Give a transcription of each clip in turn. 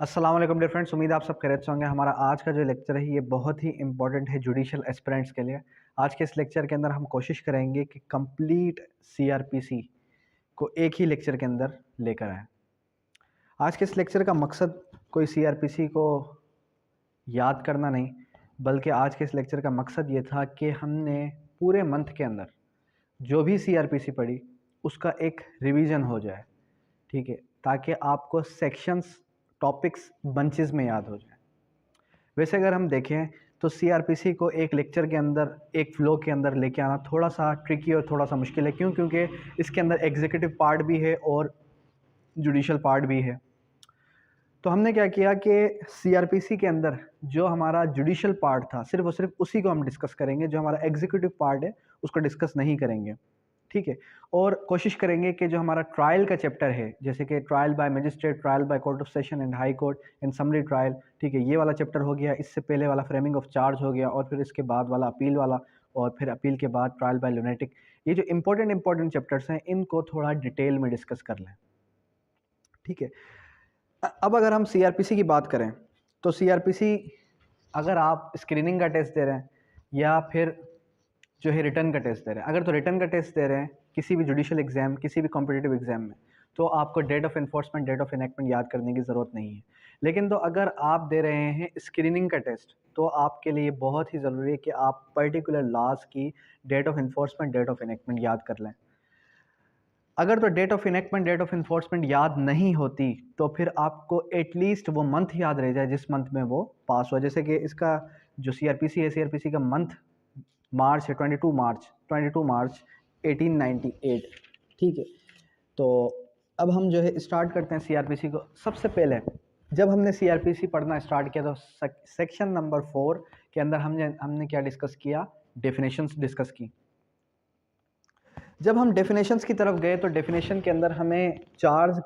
अस्सलाम वालेकुम dear friends, उम्मीद है आप सब खैरियत से होंगे। हमारा आज का जो लेक्चर है ये बहुत ही इंपॉर्टेंट है जुडिशियल एस्पिरेंट्स के लिए। आज के इस लेक्चर के अंदर हम कोशिश करेंगे कि कंप्लीट सीआरपीसी को एक ही लेक्चर के अंदर लेकर आए। आज के इस लेक्चर का मकसद कोई सीआरपीसी को याद करना नहीं, बल्कि आज के इस लेक्चर का मकसद ये था कि हमने पूरे मंथ के अंदर जो भी सीआरपीसी पढ़ी उसका एक रिवीजन हो जाए, ठीक है, ताकि आपको सेक्शंस टॉपिक्स बंचेस में याद हो जाए। वैसे अगर हम देखें तो सीआरपीसी को एक लेक्चर के अंदर एक फ्लो के अंदर लेके आना थोड़ा सा ट्रिकी और थोड़ा सा मुश्किल है। क्यों? क्योंकि इसके अंदर एग्जीक्यूटिव पार्ट भी है और जुडिशियल पार्ट भी है। तो हमने क्या किया कि सीआरपीसी के अंदर जो हमारा जुडिशियल पार्ट था सिर्फ और सिर्फ उसी को हम डिस्कस करेंगे, जो हमारा एग्जीक्यूटिव पार्ट है उसको डिस्कस नहीं करेंगे, ठीक है। और कोशिश करेंगे कि जो हमारा ट्रायल का चैप्टर है, जैसे कि trial by magistrate, trial by court of session and high court and summary trial, ठीक है, ये वाला चैप्टर हो गया। इससे पहले वाला फ्रेमिंग ऑफ चार्ज हो गया, और फिर इसके बाद वाला अपील वाला, और फिर अपील के बाद ट्रायल बाय लुनेटिक। ये जो इंपॉर्टेंट चैप्टर्स हैं इनको थोड़ा डिटेल में डिस्कस कर लें, ठीक है। अब अगर हम सीआरपीसी की बात करें तो सीआरपीसी अगर आप स्क्रीनिंग का टेस्ट दे रहे हैं या फिर जो है रिटर्न का टेस्ट दे रहे हैं, अगर तो रिटर्न का टेस्ट दे रहे हैं किसी भी जुडिशियल एग्जाम, किसी भी कॉम्पिटिटिव एग्जाम में, तो आपको date of enforcement, date of enactment याद करने की ज़रूरत नहीं है। लेकिन तो अगर आप दे रहे हैं स्क्रीनिंग का टेस्ट, तो आपके लिए बहुत ही ज़रूरी है कि आप पर्टिकुलर लॉज की date of enforcement, date of enactment याद कर लें। अगर तो date of enactment, date of enforcement याद नहीं होती तो फिर आपको एटलीस्ट वो मंथ याद रह जाए जिस मंथ में वो पास हुआ। जैसे कि इसका जो सीआरपीसी है, सीआरपीसी का मंथ मार्च है, 22 मार्च 1898, ठीक है। तो अब हम जो है स्टार्ट करते हैं सीआरपीसी को। सबसे पहले जब हमने सीआरपीसी पढ़ना स्टार्ट किया तो सेक्शन नंबर 4 के अंदर हमने क्या डिस्कस किया? डेफिनेशंस डिस्कस की। जब हम डेफिनेशंस की तरफ गए तो डेफिनेशन के अंदर हमें चार्ज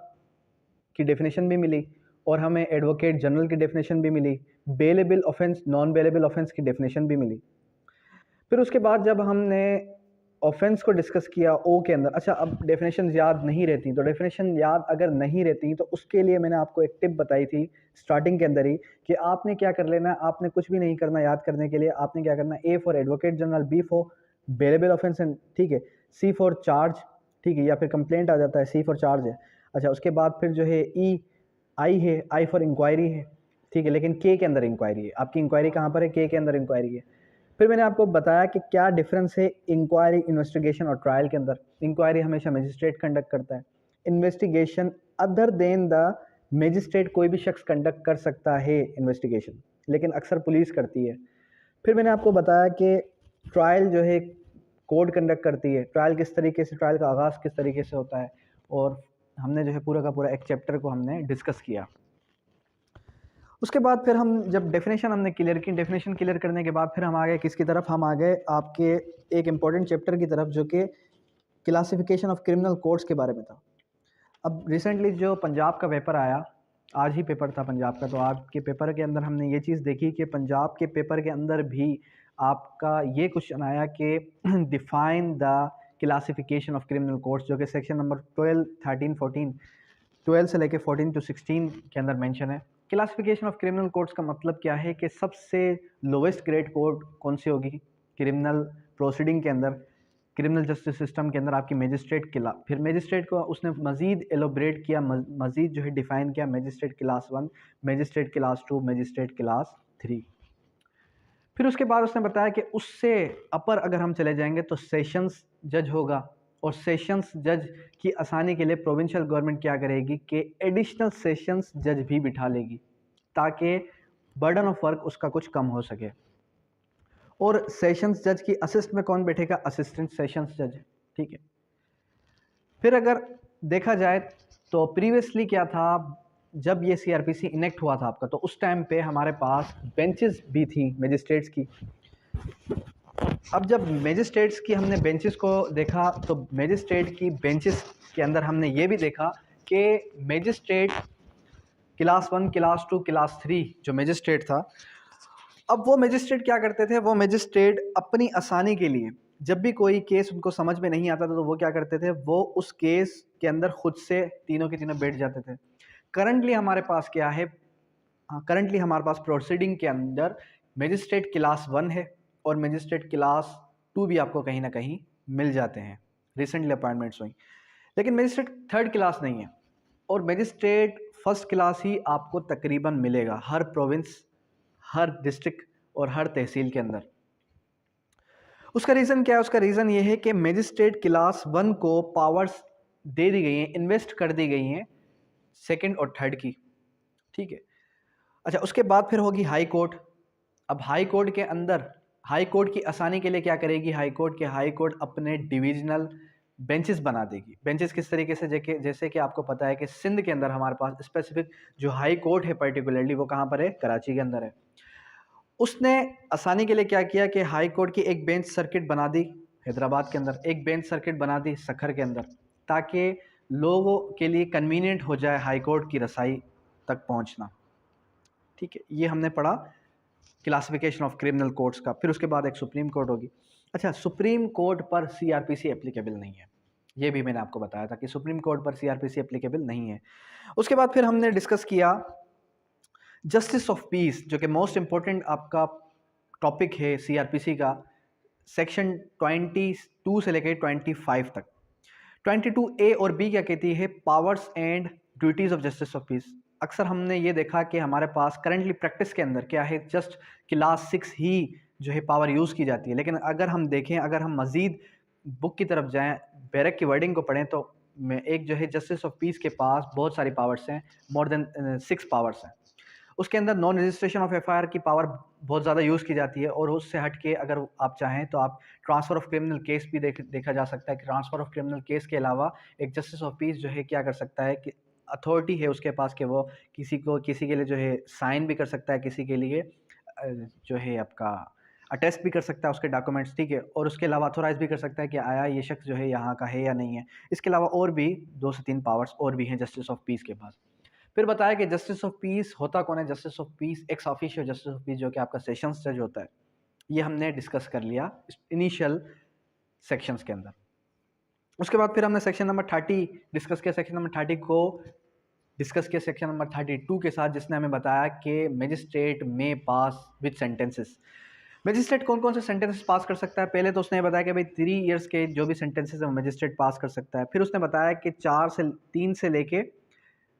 की डेफिनेशन भी मिली और हमें एडवोकेट जनरल की डेफिनेशन भी मिली, bailable offence, non bailable offence की डेफिनेशन भी मिली। फिर उसके बाद जब हमने ऑफेंस को डिस्कस किया ओ के अंदर, अच्छा अब डेफिनेशन याद नहीं रहती, तो डेफिनेशन याद अगर नहीं रहती तो उसके लिए मैंने आपको एक टिप बताई थी स्टार्टिंग के अंदर ही कि आपने क्या कर लेना, आपने कुछ भी नहीं करना याद करने के लिए। आपने क्या करना, A for advocate general, B for bailable offence, ठीक है, सी फॉर चार्ज, ठीक है, या फिर कंप्लेंट आ जाता है, सी फॉर चार्ज है। अच्छा उसके बाद फिर जो है ई आई है, आई फॉर इंक्वायरी है, ठीक है, लेकिन के अंदर इंक्वायरी है। आपकी इंक्वायरी कहाँ पर है? के अंदर इंक्वायरी है। फिर मैंने आपको बताया कि क्या डिफरेंस है इंक्वायरी, इन्वेस्टिगेशन और ट्रायल के अंदर। इंक्वायरी हमेशा मजिस्ट्रेट कंडक्ट करता है, investigation other than the magistrate कोई भी शख्स कंडक्ट कर सकता है इन्वेस्टिगेशन, लेकिन अक्सर पुलिस करती है। फिर मैंने आपको बताया कि ट्रायल जो है कोर्ट कंडक्ट करती है। ट्रायल किस तरीके से, ट्रायल का आगाज़ किस तरीके से होता है, और हमने जो है पूरा का पूरा एक चैप्टर को हमने डिस्कस किया। उसके बाद फिर हम जब डेफिनेशन हमने क्लियर की, डेफिनेशन क्लियर करने के बाद फिर हम आ गए किसकी तरफ? हम आ गए आपके एक इम्पॉर्टेंट चैप्टर की तरफ जो कि क्लासिफिकेशन ऑफ क्रिमिनल कोर्ट्स के बारे में था। अब रिसेंटली जो पंजाब का पेपर आया, आज ही पेपर था पंजाब का, तो आपके पेपर के अंदर हमने ये चीज़ देखी कि पंजाब के पेपर के अंदर भी आपका ये क्वेश्चन आया कि define the classification of criminal courts, जो कि सेक्शन नंबर 12, 13, 14, 12 से लेके 14 to 16 के अंदर मेंशन है। क्लासिफिकेशन ऑफ क्रिमिनल कोर्ट्स का मतलब क्या है कि सबसे लोवेस्ट ग्रेड कोर्ट कौन सी होगी क्रिमिनल प्रोसीडिंग के अंदर, क्रिमिनल जस्टिस सिस्टम के अंदर आपकी मजिस्ट्रेट क्लास। फिर मजिस्ट्रेट को उसने मज़ीद एलोब्रेट किया, मज़ीद जो है डिफ़ाइन किया, magistrate class 1, magistrate class 2, magistrate class 3। फिर उसके बाद उसने बताया कि उससे अपर अगर हम चले जाएंगे तो सेशंस जज होगा, और सेशंस जज की आसानी के लिए प्रोविंशियल गवर्नमेंट क्या करेगी कि एडिशनल सेशंस जज भी बिठा लेगी ताकि बर्डन ऑफ वर्क उसका कुछ कम हो सके। और सेशंस जज की असिस्ट में कौन बैठेगा? असिस्टेंट सेशंस जज, ठीक है। फिर अगर देखा जाए तो प्रीवियसली क्या था, जब ये सीआरपीसी इनेक्ट हुआ था आपका, तो उस टाइम पे हमारे पास बेंचेस भी थी मजिस्ट्रेट्स की। अब जब मजिस्ट्रेट्स की हमने बेंचेस को देखा तो मजिस्ट्रेट की बेंचेस के अंदर हमने ये भी देखा कि मजिस्ट्रेट क्लास 1, क्लास 2, क्लास 3 जो मजिस्ट्रेट था, अब वो मजिस्ट्रेट क्या करते थे? वो मजिस्ट्रेट अपनी आसानी के लिए जब भी कोई केस उनको समझ में नहीं आता था तो वो क्या करते थे? वो उस केस के अंदर खुद से तीनों के तीनों बैठ जाते थे। करंटली हमारे पास क्या है? करंटली हमारे पास प्रोसीडिंग के अंदर मजिस्ट्रेट क्लास 1 है और मजिस्ट्रेट क्लास 2 भी आपको कहीं ना कहीं मिल जाते हैं, रिसेंटली अपॉइंटमेंट्स हुई, लेकिन मजिस्ट्रेट थर्ड क्लास नहीं है और मजिस्ट्रेट फर्स्ट क्लास ही आपको तकरीबन मिलेगा हर प्रोविंस, हर डिस्ट्रिक्ट और हर तहसील के अंदर। उसका रीज़न क्या है? उसका रीज़न ये है कि मजिस्ट्रेट क्लास 1 को पावर्स दे दी गई हैं, इन्वेस्ट कर दी गई हैं सेकंड और थर्ड की, ठीक है। अच्छा, उसके बाद फिर होगी हाई कोर्ट। अब हाई कोर्ट के अंदर हाई कोर्ट की आसानी के लिए क्या करेगी हाई कोर्ट अपने डिविजनल बेंचेस बना देगी। बेंचेस किस तरीके से? जैसे कि आपको पता है कि सिंध के अंदर हमारे पास स्पेसिफिक जो हाई कोर्ट है पर्टिकुलरली वो कहाँ पर है? कराची के अंदर है। उसने आसानी के लिए क्या किया कि हाई कोर्ट की एक बेंच सर्किट बना दी हैदराबाद के अंदर, एक बेंच सर्किट बना दी सखर के अंदर, ताकि लोगों के लिए कन्वीनियंट हो जाए हाई कोर्ट की रसाई तक पहुंचना, ठीक है। ये हमने पढ़ा क्लासिफिकेशन ऑफ क्रिमिनल कोर्ट्स का। फिर उसके बाद एक सुप्रीम कोर्ट होगी। अच्छा, सुप्रीम कोर्ट पर सीआरपीसी एप्लीकेबल नहीं है, ये भी मैंने आपको बताया था कि सुप्रीम कोर्ट पर सीआरपीसी एप्लीकेबल नहीं है। उसके बाद फिर हमने डिस्कस किया जस्टिस ऑफ पीस, जो कि मोस्ट इंपॉर्टेंट आपका टॉपिक है सीआरपीसी का, सेक्शन 22 से लेकर 25 तक। 22A और B क्या कहती है? Powers and duties of justice of peace. अक्सर हमने ये देखा कि हमारे पास करंटली प्रैक्टिस के अंदर क्या है, जस्ट क्लास 6 ही जो है पावर यूज़ की जाती है, लेकिन अगर हम देखें, अगर हम मज़ीद बुक की तरफ जाएं, बैरक की वर्डिंग को पढ़ें, तो में एक जो है जस्टिस ऑफ पीस के पास बहुत सारी पावर्स हैं, मोर देन 6 पावर्स हैं। उसके अंदर नॉन रजिस्ट्रेशन ऑफ एफआईआर की पावर बहुत ज़्यादा यूज़ की जाती है, और उससे हट के अगर आप चाहें तो आप ट्रांसफ़र ऑफ क्रिमिनल केस भी देखा जा सकता है कि ट्रांसफ़र ऑफ क्रिमिनल केस के अलावा एक जस्टिस ऑफ पीस जो है क्या कर सकता है कि अथॉरिटी है उसके पास कि वो किसी के लिए जो है साइन भी कर सकता है, किसी के लिए जो है आपका अटेस्ट भी कर सकता है उसके डॉक्यूमेंट्स, ठीक है, और उसके अलावा अथोराइज भी कर सकता है कि आया ये शख्स जो है यहाँ का है या नहीं है। इसके अलावा और भी 2 से 3 पावर्स और भी हैं जस्टिस ऑफ पीस के पास। फिर बताया कि जस्टिस ऑफ पीस होता कौन है? Justice of peace ex officio justice of peace, जो कि आपका सेशंस जज होता है। ये हमने डिस्कस कर लिया इनिशियल सेक्शंस के अंदर। उसके बाद फिर हमने सेक्शन नंबर 30 डिस्कस किया। सेक्शन नंबर 30 को डिस्कस किया सेक्शन नंबर 32 के साथ, जिसने हमें बताया कि मजिस्ट्रेट में पास विद सेंटेंसेस। मजिस्ट्रेट कौन कौन से सेंटेंसेस पास कर सकता है? पहले तो उसने ये बताया कि भाई 3 इयर्स के जो भी सेंटेंसेस है मजिस्ट्रेट पास कर सकता है। फिर उसने बताया कि 3 से लेके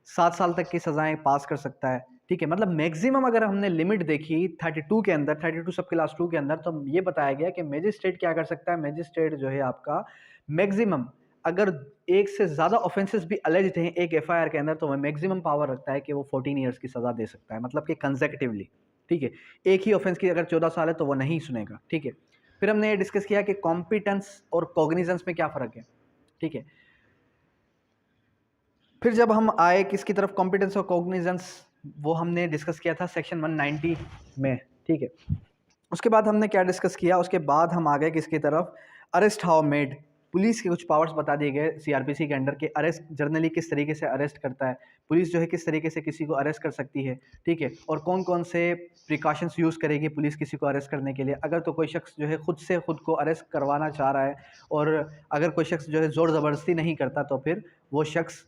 7 साल तक की सजाएं पास कर सकता है, ठीक है। मतलब मैक्सिमम अगर हमने लिमिट देखी 32 के अंदर, 32 सब क्लास 2 के अंदर, तो ये बताया गया कि मजिस्ट्रेट क्या कर सकता है? मजिस्ट्रेट जो है आपका मैक्सिमम, अगर एक से ज़्यादा ऑफेंसेस भी अलेज्ड हैं एक एफआईआर के अंदर, तो वह मैक्सिमम पावर रखता है कि वो 14 ईयर्स की सज़ा दे सकता है, मतलब कि कंसेक्टिवली, ठीक है। एक ही ऑफेंस की अगर 14 साल है तो वो नहीं सुनेगा, ठीक है। फिर हमने ये डिस्कस किया कि कॉम्पिटेंस और कॉग्निजेंस में क्या फ़र्क है, ठीक है। फिर जब हम आए किसकी तरफ, कॉम्पिटेंस और कॉग्निजेंस, वो हमने डिस्कस किया था सेक्शन 190 में, ठीक है। उसके बाद हमने क्या डिस्कस किया? उसके बाद हम आ गए किसकी तरफ? Arrest how made. पुलिस के कुछ पावर्स बता दिए गए सीआरपीसी के अंडर के, अरेस्ट जर्नली किस तरीके से अरेस्ट करता है पुलिस, जो है किस तरीके से किसी को अरेस्ट कर सकती है, ठीक है, और कौन कौन से प्रिकॉशंस यूज़ करेगी पुलिस किसी को अरेस्ट करने के लिए। अगर तो कोई शख्स जो है खुद से खुद को अरेस्ट करवाना चाह रहा है, और अगर कोई शख्स जो है ज़ोर ज़बरदस्ती नहीं करता, तो फिर वो शख्स,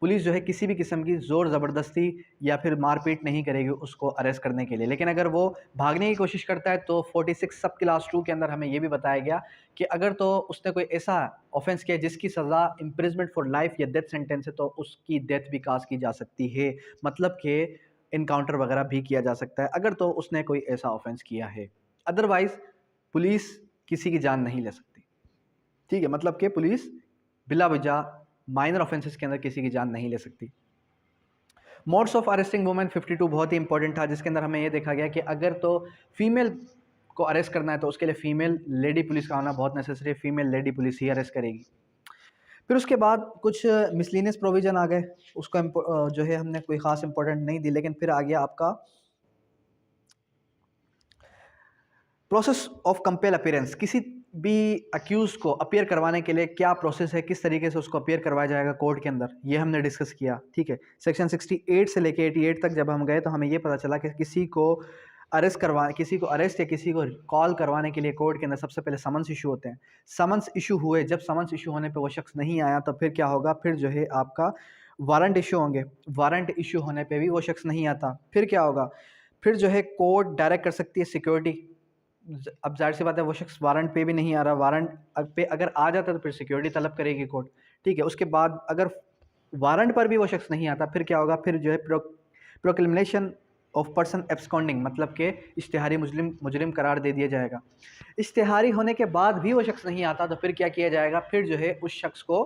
पुलिस जो है किसी भी किस्म की ज़ोर ज़बरदस्ती या फिर मारपीट नहीं करेगी उसको अरेस्ट करने के लिए। लेकिन अगर वो भागने की कोशिश करता है, तो 46 सब क्लास 2 के अंदर हमें ये भी बताया गया कि अगर तो उसने कोई ऐसा ऑफेंस किया जिसकी सज़ा इम्प्रिजमेंट फॉर लाइफ या डेथ सेंटेंस है, तो उसकी डेथ भी काज की जा सकती है, मतलब कि इनकाउंटर वगैरह भी किया जा सकता है अगर तो उसने कोई ऐसा ऑफेंस किया है। अदरवाइज़ पुलिस किसी की जान नहीं ले सकती, ठीक है, मतलब कि पुलिस बिला वजह माइनर ऑफेंसेस के अंदर किसी की जान नहीं ले सकती। मोड्स ऑफ अरेस्टिंग वुमेन 52 बहुत ही इंपॉर्टेंट था, जिसके अंदर हमें ये देखा गया कि अगर तो फीमेल को अरेस्ट करना है तो उसके लिए फीमेल लेडी पुलिस का होना बहुत नेसेसरी है, फीमेल लेडी पुलिस ही अरेस्ट करेगी। फिर उसके बाद कुछ मिसलिनियस प्रोविजन आ गए, उसको जो है हमने कोई ख़ास इंपॉर्टेंट नहीं दी। लेकिन फिर आ गया आपका प्रोसेस ऑफ कंपेल अपीयरेंस। किसी भी अक्यूज को अपीयर करवाने के लिए क्या प्रोसेस है, किस तरीके से उसको अपीयर करवाया जाएगा कोर्ट के अंदर, ये हमने डिस्कस किया, ठीक है। सेक्शन 68 से लेके 88 तक जब हम गए तो हमें ये पता चला कि किसी को अरेस्ट या किसी को कॉल करवाने के लिए कोर्ट के अंदर सबसे पहले समन्स इशू होते हैं। समन्स इशू हुए, जब समन्स इशू होने पे वो शख्स नहीं आया तो फिर क्या होगा? फिर जो है आपका वारंट इशू होंगे, वारंट इशू होने पे भी वो शख्स नहीं आता, फिर क्या होगा, फिर जो है कोर्ट डायरेक्ट कर सकती है सिक्योरिटी। अब जाहिर सी बात है वो शख्स वारंट पे भी नहीं आ रहा, वारंट पे अगर आ जाता तो फिर सिक्योरिटी तलब करेगी कोर्ट, ठीक है। उसके बाद अगर वारंट पर भी वो शख्स नहीं आता, फिर क्या होगा, फिर जो है प्रोक्लेमेशन ऑफ पर्सन एब्सकॉन्डिंग, मतलब कि इश्तिहारी मुजरिम करार दे दिया जाएगा। इश्तिहारी होने के बाद भी वो शख्स नहीं आता तो फिर क्या किया जाएगा, फिर जो है उस शख्स को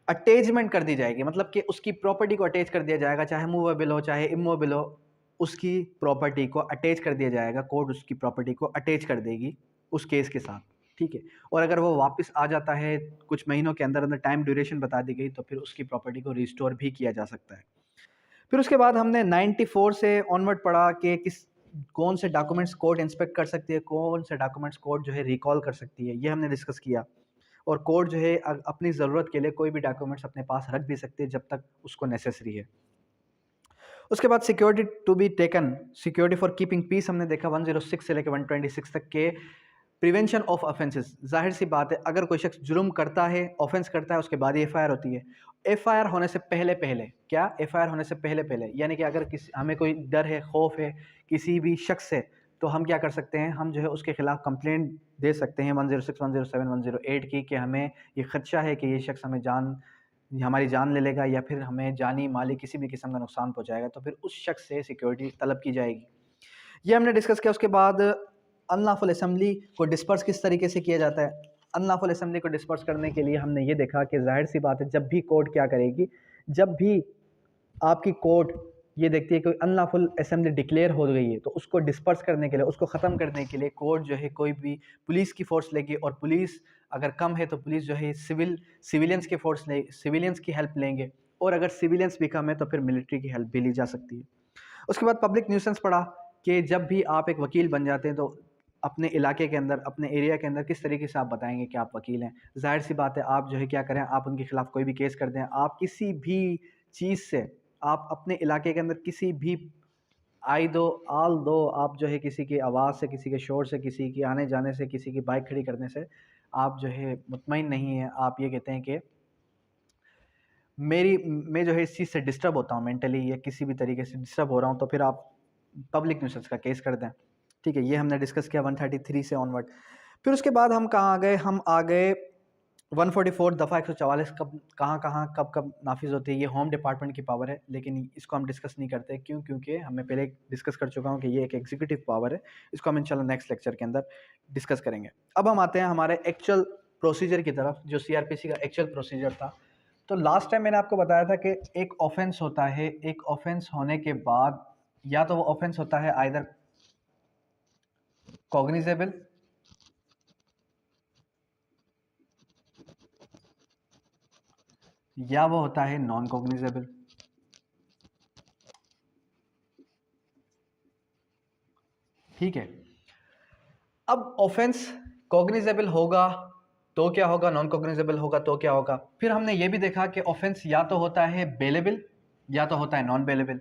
अटैचमेंट कर दी जाएगी, मतलब कि उसकी प्रॉपर्टी को अटैच कर दिया जाएगा, चाहे मूवेबल हो चाहे इमूवेबल हो, उसकी प्रॉपर्टी को अटैच कर दिया जाएगा। कोर्ट उसकी प्रॉपर्टी को अटैच कर देगी उस केस के साथ, ठीक है। और अगर वो वापस आ जाता है कुछ महीनों के अंदर अंदर, टाइम ड्यूरेशन बता दी गई, तो फिर उसकी प्रॉपर्टी को रिस्टोर भी किया जा सकता है। फिर उसके बाद हमने 94 से ऑनवर्ड पढ़ा कि कौन से डॉक्यूमेंट्स कोर्ट इंस्पेक्ट कर सकती है, कौन से डॉक्यूमेंट्स कोर्ट जो है रिकॉल कर सकती है, ये हमने डिस्कस किया। और कोर्ट जो है अपनी ज़रूरत के लिए कोई भी डॉक्यूमेंट्स अपने पास रख भी सकते हैं जब तक उसको नेसेसरी है। उसके बाद security to be taken, security for keeping peace हमने देखा 106 से लेकर 126 तक के। प्रिवेंशन ऑफ ऑफेंसेस, जाहिर सी बात है अगर कोई शख्स जुर्म करता है, ऑफेंस करता है, उसके बाद एफआईआर होती है। एफआईआर होने से पहले पहले क्या, एफआईआर होने से पहले पहले यानी कि अगर किसी हमें कोई डर है, खौफ है किसी भी शख्स से, तो हम क्या कर सकते हैं, हम जो है उसके खिलाफ कंप्लेंट दे सकते हैं 106, 107, 108 की, कि हमें ये खदशा है कि ये शख्स हमारी जान ले लेगा या फिर हमें जानी माली किसी भी किस्म का नुकसान पहुंचाएगा, तो फिर उस शख्स से सिक्योरिटी तलब की जाएगी। ये हमने डिस्कस किया। उसके बाद अनलॉफुल असेंबली को डिस्पर्स किस तरीके से किया जाता है। अनलॉफुल असेंबली को डिस्पर्स करने के लिए हमने ये देखा कि जाहिर सी बात है जब भी कोर्ट क्या करेगी, जब भी आपकी कोर्ट ये देखती है कि अनलॉफुल असेंबली डिक्लेयर हो गई है, तो उसको डिस्पर्स करने के लिए, उसको ख़त्म करने के लिए कोर्ट जो है कोई भी पुलिस की फ़ोर्स लेगी, और पुलिस अगर कम है तो पुलिस जो है सिविलियंस के फोर्स ले सिविलियंस की हेल्प लेंगे, और अगर सिविलियंस भी कम है तो फिर मिलिट्री की हेल्प भी ली जा सकती है। उसके बाद पब्लिक न्यूसेंस पढ़ा कि जब भी आप एक वकील बन जाते हैं तो अपने इलाके के अंदर, अपने एरिया के अंदर किस तरीके से आप बताएंगे कि आप वकील हैं। जाहिर सी बात है आप जो है क्या करें, आप उनके खिलाफ कोई भी केस कर दें, आप किसी भी चीज़ से, आप अपने इलाके के अंदर किसी भी आई दो आल दो, आप जो है किसी की आवाज़ से, किसी के शोर से, किसी के आने जाने से, किसी की बाइक खड़ी करने से आप जो है मुतमईन नहीं है, आप ये कहते हैं कि मैं जो है इस चीज़ से डिस्टर्ब होता हूँ मेंटली, या किसी भी तरीके से डिस्टर्ब हो रहा हूँ, तो फिर आप पब्लिक न्यूसेंस का केस कर दें, ठीक है। ये हमने डिस्कस किया 133 से ऑनवर्ड। फिर उसके बाद हम कहाँ आ गए, हम आ गए 144 दफ़ा 144 कब कहाँ कहाँ कब कब नाफिज होती है। ये होम डिपार्टमेंट की पावर है, लेकिन इसको हम डिस्कस नहीं करते, क्यों, क्योंकि हमें पहले डिस्कस कर चुका हूँ कि ये एक एग्जीक्यूटिव पावर है। इसको हम इंशाल्लाह नेक्स्ट लेक्चर के अंदर डिस्कस करेंगे। अब हम आते हैं हमारे एक्चुअल प्रोसीजर की तरफ, जो सीआरपीसी का एक्चुअल प्रोसीजर था। तो लास्ट टाइम मैंने आपको बताया था कि एक ऑफेंस होता है, एक ऑफेंस होने के बाद या तो वो ऑफेंस होता है आइदर कॉग्निजेबल या वो होता है नॉन कॉग्निजेबल। ठीक है। अब ऑफेंस कॉग्निजेबल होगा तो क्या होगा, नॉन कॉग्निजेबल होगा तो क्या होगा। फिर हमने ये भी देखा कि ऑफेंस या तो होता है बेलेबल या तो होता है नॉन बेलेबल।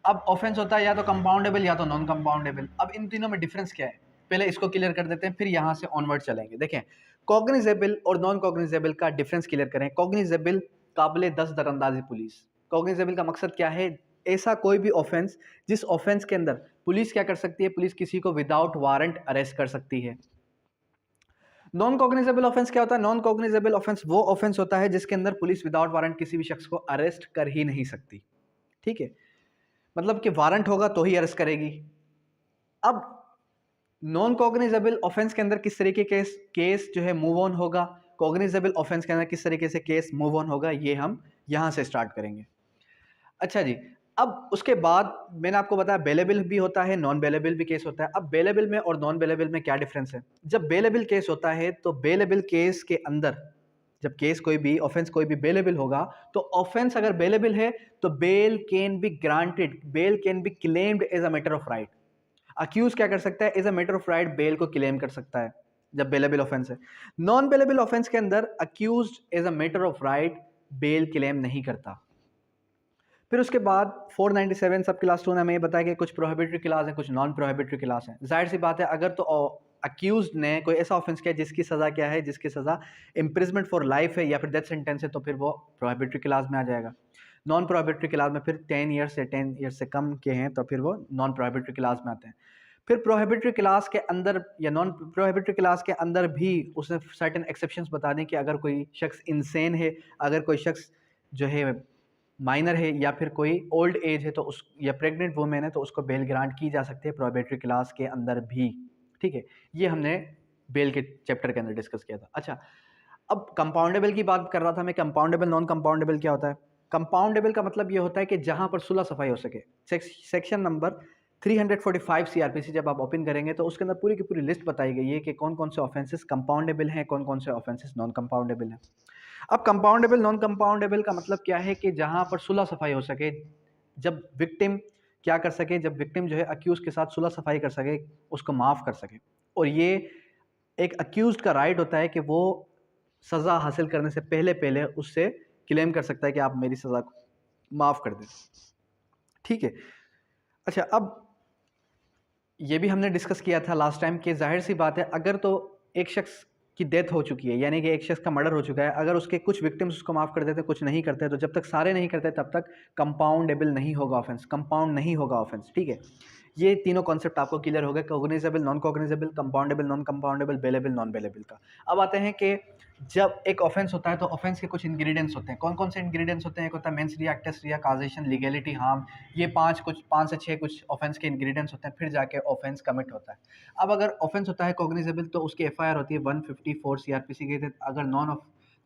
अब ऑफेंस होता है या तो कंपाउंडेबल या तो नॉन कंपाउंडेबल। अब इन तीनों में डिफरेंस क्या है, पहले इसको क्लियर कर देते हैं, फिर यहाँ से ऑनवर्ड चलेंगे। देखें, कॉग्निजेबल और नॉन कॉग्निजेबल का डिफरेंस क्लियर करें। कॉग्निजेबल काबिल दस्तरअंदाजी पुलिस। कॉग्निजेबल का मकसद क्या है, ऐसा कोई भी ऑफेंस जिस ऑफेंस के अंदर पुलिस क्या कर सकती है, पुलिस किसी को विदाउट वारंट अरेस्ट कर सकती है। नॉन कॉग्निजेबल ऑफेंस क्या होता है, नॉन कॉग्निजेबल ऑफेंस वो ऑफेंस होता है जिसके अंदर पुलिस विदाउट वारंट किसी भी शख्स को अरेस्ट कर ही नहीं सकती। ठीक है, मतलब कि वारंट होगा तो ही अरेस्ट करेगी। अब नॉन कॉग्निजेबल ऑफेंस के अंदर किस तरीके के केस जो है मूव ऑन होगा, कॉग्निजेबल ऑफेंस के अंदर किस तरीके से केस मूव ऑन होगा, ये हम यहां से स्टार्ट करेंगे। अच्छा जी, अब उसके बाद मैंने आपको बताया बेलेबल भी होता है, नॉन बेलेबल भी केस होता है। अब बेलेबल में और नॉन बेलेबल में क्या डिफरेंस है। जब बेलेबल केस होता है तो बेलेबल केस के अंदर, जब केस कोई भी ऑफेंस कोई भी बेलेबल होगा, तो ऑफेंस अगर बेलेबल है तो bail can be granted, bail can be claimed as a matter of right. Accused क्या कर सकता है, as a matter of right bail को क्लेम कर सकता है जब बेलेबल ऑफेंस है। नॉन बेलेबल ऑफेंस के अंदर accused as a matter of right bail claim नहीं करता। फिर उसके बाद 497 सब क्लास 2 ने हमें ये बताया कि कुछ प्रोहिबिटरी क्लास है, कुछ नॉन प्रोहिबिटरी क्लास है। जाहिर सी बात है अगर तो अक्यूज ने कोई ऐसा ऑफेंस किया जिसकी सज़ा क्या है, जिसकी सज़ा इम्प्रिजमेंट फॉर लाइफ है या फिर डेथ सेंटेंस है, तो फिर वो प्रोहिबिटरी क्लास में आ जाएगा। नॉन प्रोहिबिटरी क्लास में फिर 10 ईयर्स से 10 ईयर्स से कम के हैं तो फिर वो नॉन प्रोहिबिटरी क्लास में आते हैं। फिर प्रोहिबिटरी क्लास के अंदर या नॉन प्रोहिबिटरी क्लास के अंदर भी उसने सर्टेन एक्सेप्शंस बता दें कि अगर कोई शख्स इंसेन है, अगर कोई शख्स जो है माइनर है या फिर कोई ओल्ड एज है तो उस या प्रेग्नेंट वुमेन है तो उसको बेल ग्रांट की जा सकती है प्रोहिबिटरी क्लास के अंदर भी। ठीक है, ये हमने बेल के चैप्टर के अंदर डिस्कस किया था। अच्छा, अब कंपाउंडेबल की बात कर रहा था मैं। कंपाउंडेबल नॉन कंपाउंडेबल क्या होता है? कंपाउंडेबल का मतलब ये होता है कि जहां पर सुलह सफाई हो सके। सेक्शन नंबर 345 सीआरपीसी जब आप ओपन करेंगे तो उसके अंदर पूरी की पूरी लिस्ट बताई गई है कि कौन कौन से ऑफेंसेस कंपाउंडेबल हैं, कौन कौन से ऑफेंसेस नॉन कंपाउंडेबल हैं। अब कंपाउंडेबल नॉन कंपाउंडेबल का मतलब क्या है कि जहां पर सुलह सफाई हो सके, जब विक्टिम क्या कर सके, जब विक्टिम जो है अक्यूज के साथ सुलह सफाई कर सके, उसको माफ़ कर सके। और ये एक अक्यूज का राइट होता है कि वो सज़ा हासिल करने से पहले पहले उससे क्लेम कर सकता है कि आप मेरी सज़ा को माफ़ कर दें। ठीक है। अच्छा, अब ये भी हमने डिस्कस किया था लास्ट टाइम कि जाहिर सी बात है, अगर तो एक शख्स की डेथ हो चुकी है, यानी कि एक शख्स का मर्डर हो चुका है, अगर उसके कुछ विक्टिम्स उसको माफ़ कर देते हैं, कुछ नहीं करते, तो जब तक सारे नहीं करते तब तक कंपाउंडेबल नहीं होगा ऑफेंस, कंपाउंड नहीं होगा ऑफेंस। ठीक है, ये तीनों कॉन्सेप्ट आपको क्लियर हो गए, cognizable, non cognizable, compoundable, non compoundable, bailable, non bailable का। अब आते हैं कि जब एक ऑफेंस होता है तो ऑफेंस के कुछ इंग्रेडिएंट्स होते हैं। कौन कौन से इंग्रेडिएंट्स होते हैं? एक होता है मेंस रिया, एक्टस रिया, काजेशन, लीगैलिटी, हार्म। ये पाँच से छः कुछ ऑफेंस के इंग्रेडिएंट्स होते हैं, फिर जाके ऑफेंस कमिट होता है। अब अगर ऑफेंस होता है कॉग्निजेबल तो उसकी एफआईआर होती है 154 सीआरपीसी के तहत। अगर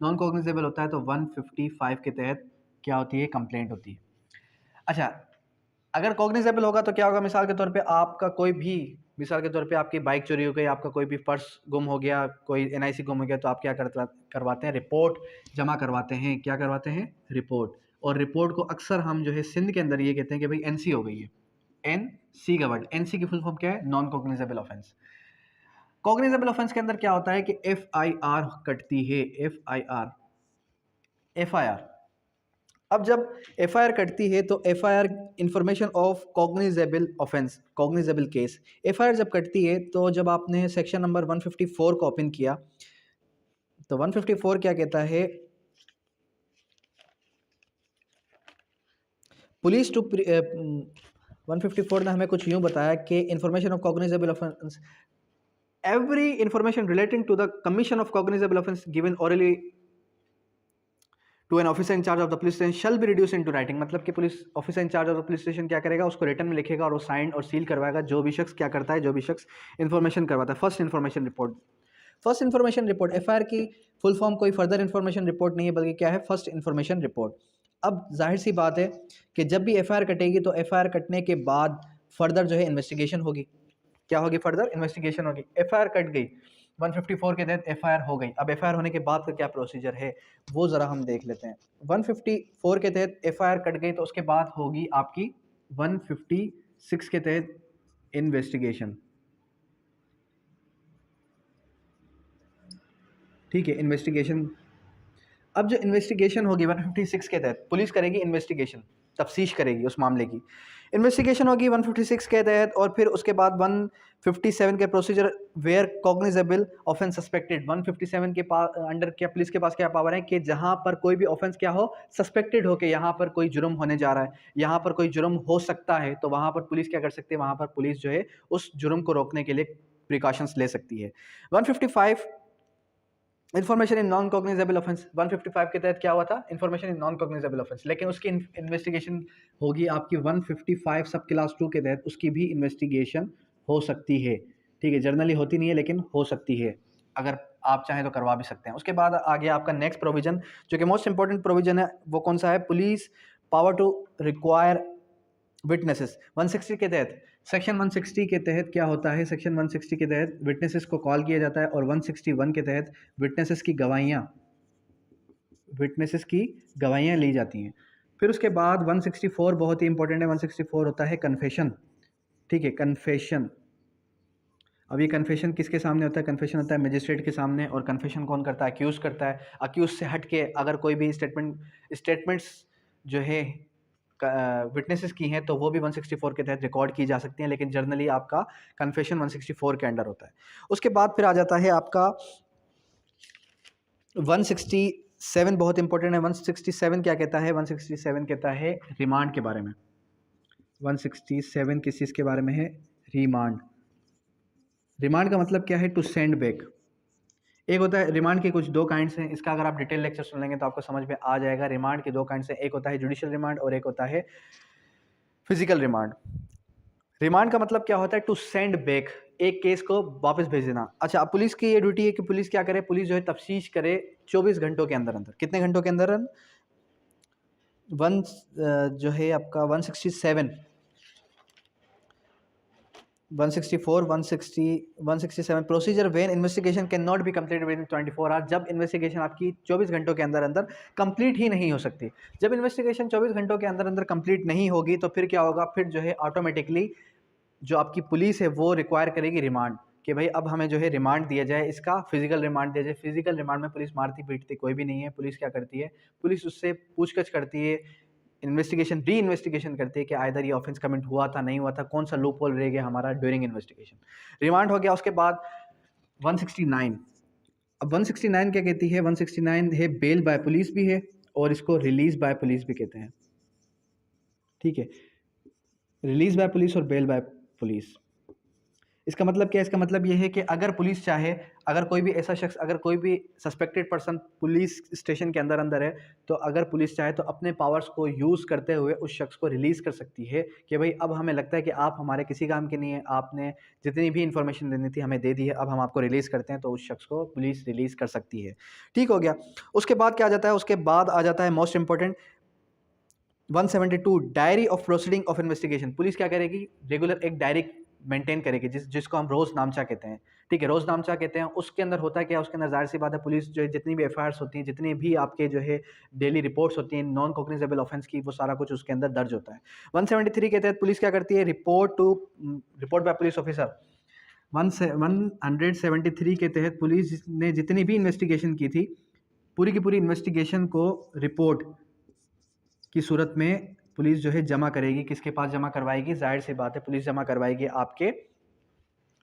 नॉन कॉग्निजेबल होता है तो 155 के तहत क्या होती है? कंप्लेंट होती है। अच्छा, अगर कॉग्निजेबल होगा तो क्या होगा? मिसाल के तौर पे आपका कोई भी, मिसाल के तौर पे आपकी बाइक चोरी हो गई, आपका कोई भी पर्स गुम हो गया, कोई एनआईसी गुम हो गया, तो आप क्या करवाते हैं? रिपोर्ट जमा करवाते हैं। क्या करवाते हैं? रिपोर्ट। और रिपोर्ट को अक्सर हम जो है सिंध के अंदर ये कहते हैं कि भाई एनसी हो गई है। एनसी का वर्ड, एनसी की फुल फॉर्म क्या है? Non cognizable offence. Cognizable offence के अंदर क्या होता है कि एफआईआर कटती है। एफआईआर। अब जब एफआईआर कटती है तो FIR information of cognizable offence, cognizable case. FIR जब कटती है तो जब आपने सेक्शन नंबर 154 को ओपन किया तो 154 क्या कहता है? पुलिस टू 154 ने हमें कुछ यूं बताया कि information of cognizable offence, every information relating to the commission of cognizable offence given orally to an officer in charge of the police station shall be reduce into writing. मतलब कि police officer in charge of the police station क्या करेगा? उसको return में लिखेगा और वो sign और सील करवाएगा जो भी शख्स क्या करता है, जो भी शख्स इन्फॉर्मेशन करवाता है। First information report. First information report, FIR की फुल फॉर्म कोई फर्दर इन्फॉर्मेशन रिपोर्ट नहीं है, बल्कि क्या है? First information report. अब जाहिर सी बात है कि जब भी एफआईआर कटेगी तो एफआईआर कटने के बाद फर्दर जो है इन्वेस्टिगेशन होगी। क्या होगी? फर्दर इन्वेस्टिगेशन होगी। एफआईआर कट गई, 154 के तहत एफआईआर हो गई। अब एफआईआर होने के बाद का क्या प्रोसीजर है वो ज़रा हम देख लेते हैं। 154 के तहत एफआईआर कट गई तो उसके बाद होगी आपकी 156 के तहत इन्वेस्टिगेशन। ठीक है, इन्वेस्टिगेशन। अब जो इन्वेस्टिगेशन होगी 156 के तहत, पुलिस करेगी इन्वेस्टिगेशन, तफ्तीश करेगी उस मामले की। इन्वेस्टिगेशन होगी 156 के तहत और फिर उसके बाद 157 के procedure where cognizable offence suspected. 157 के पास अंडर क्या पुलिस के पास क्या पावर है कि जहां पर कोई भी ऑफेंस क्या हो, सस्पेक्टेड हो कि यहाँ पर कोई जुर्म होने जा रहा है, यहाँ पर कोई जुर्म हो सकता है, तो वहाँ पर पुलिस क्या कर सकती है? वहाँ पर पुलिस जो है उस जुर्म को रोकने के लिए प्रिकॉशंस ले सकती है। 155 information in non cognizable offence, 155 के तहत क्या हुआ था? Information in non cognizable offence. लेकिन उसकी इन्वेस्टिगेशन होगी आपकी 155 सब क्लास 2 के तहत, उसकी भी इन्वेस्टिगेशन हो सकती है। ठीक है, जर्नली होती नहीं है लेकिन हो सकती है, अगर आप चाहें तो करवा भी सकते हैं। उसके बाद आगे आपका नेक्स्ट प्रोविजन जो कि मोस्ट इंपॉर्टेंट प्रोविजन है वो कौन सा है? Police power to require witnesses. 160 के तहत, सेक्शन 160 के तहत क्या होता है? सेक्शन 160 के तहत विटनेसेस को कॉल किया जाता है और 161 के तहत विटनेसेस की गवाहियाँ ली जाती हैं। फिर उसके बाद 164 बहुत ही इंपॉर्टेंट है। 164 होता है कन्फेशन। ठीक है, कन्फेशन। अब ये कन्फेशन किसके सामने होता है? कन्फेशन होता है मजिस्ट्रेट के सामने। और कन्फेशन कौन करता है? अक्यूज करता है। अक्यूज से हट के अगर कोई भी स्टेटमेंट्स जो है विटनेसेस की हैं तो वो भी 164 के तहत रिकॉर्ड की जा सकती हैं, लेकिन जर्नली आपका कन्फेशन 164 के अंडर होता है। उसके बाद फिर आ जाता है आपका 167, बहुत इंपॉर्टेंट है। 167 क्या कहता है? 167 कहता है रिमांड के बारे में। 167 किस चीज़ के बारे में है? रिमांड। रिमांड का मतलब क्या है? To send back. एक होता है रिमांड के कुछ दो काइंड्स हैं, इसका अगर आप डिटेल लेक्चर सुन लेंगे तो आपको समझ में आ जाएगा। रिमांड के दो काइंड्स हैं, एक होता है जुडिशियल रिमांड और एक होता है फिजिकल रिमांड। रिमांड का मतलब क्या होता है? टू सेंड बैक, एक केस को वापस भेज देना। अच्छा, अब पुलिस की ये ड्यूटी है कि पुलिस क्या करे? पुलिस जो है तफ्तीश करे 24 घंटों के अंदर अंदर। कितने घंटों के अंदर? वन जो है आपका 167, 164, 160, 167 procedure when investigation can not be completed with in 24 hours. जब इन्वेस्टिगेशन आपकी 24 घंटों के अंदर अंदर कंप्लीट ही नहीं हो सकती। जब इन्वेस्टिगेशन 24 घंटों के अंदर अंदर कंप्लीट नहीं होगी तो फिर क्या होगा? फिर जो है ऑटोमेटिकली जो आपकी पुलिस है वो रिक्वायर करेगी रिमांड, कि भाई अब हमें जो है रिमांड दिया जाए, इसका फिजिकल रिमांड दिया जाए। फिजिकल रिमांड में पुलिस मारती पीटती कोई भी नहीं है। पुलिस क्या करती है? पुलिस उससे पूछताछ करती है, इन्वेस्टिगेशन री इन्वेस्टिगेशन करती है कि आइदर ये ऑफेंस कमिट हुआ था नहीं हुआ था, कौन सा लूप होल रह गया हमारा ड्यूरिंग इन्वेस्टिगेशन। रिमांड हो गया। उसके बाद 169। अब 169 क्या कहती है? 169 है बेल बाय पुलिस भी है और इसको रिलीज बाय पुलिस भी कहते हैं। ठीक है, रिलीज बाय पुलिस और बेल बाय पुलिस। इसका मतलब क्या है? इसका मतलब ये है कि अगर पुलिस चाहे, अगर कोई भी ऐसा शख्स, अगर कोई भी सस्पेक्टेड पर्सन पुलिस स्टेशन के अंदर अंदर है, तो अगर पुलिस चाहे तो अपने पावर्स को यूज़ करते हुए उस शख्स को रिलीज़ कर सकती है कि भाई अब हमें लगता है कि आप हमारे किसी काम के नहीं है, आपने जितनी भी इंफॉर्मेशन देनी थी हमें दे दी है, अब हम आपको रिलीज़ करते हैं, तो उस शख्स को पुलिस रिलीज़ कर सकती है। ठीक हो गया। उसके बाद क्या आ जाता है? उसके बाद आ जाता है most important 172 diary of proceeding of investigation. Police क्या करेगी? रेगुलर एक डायरी मेंटेन करेगी जिसको हम रोज नामचा कहते हैं। ठीक है, रोज नामचा कहते हैं। उसके अंदर होता है क्या? उसके अंदर जाहिर सी बात है पुलिस जो है जितनी भी एफआईआर्स होती हैं, जितनी भी आपके जो है डेली रिपोर्ट्स होती हैं नॉन कॉग्निजेबल ऑफेंस की, वो सारा कुछ उसके अंदर दर्ज होता है। 173 के तहत पुलिस क्या करती है? Report by police officer. 173 के तहत पुलिस ने जितनी भी इन्वेस्टिगेशन की थी, पूरी की पूरी इन्वेस्टिगेशन को रिपोर्ट की सूरत में पुलिस जो है जमा करेगी। किसके पास जमा करवाएगी? जाहिर सी बात है पुलिस जमा करवाएगी आपके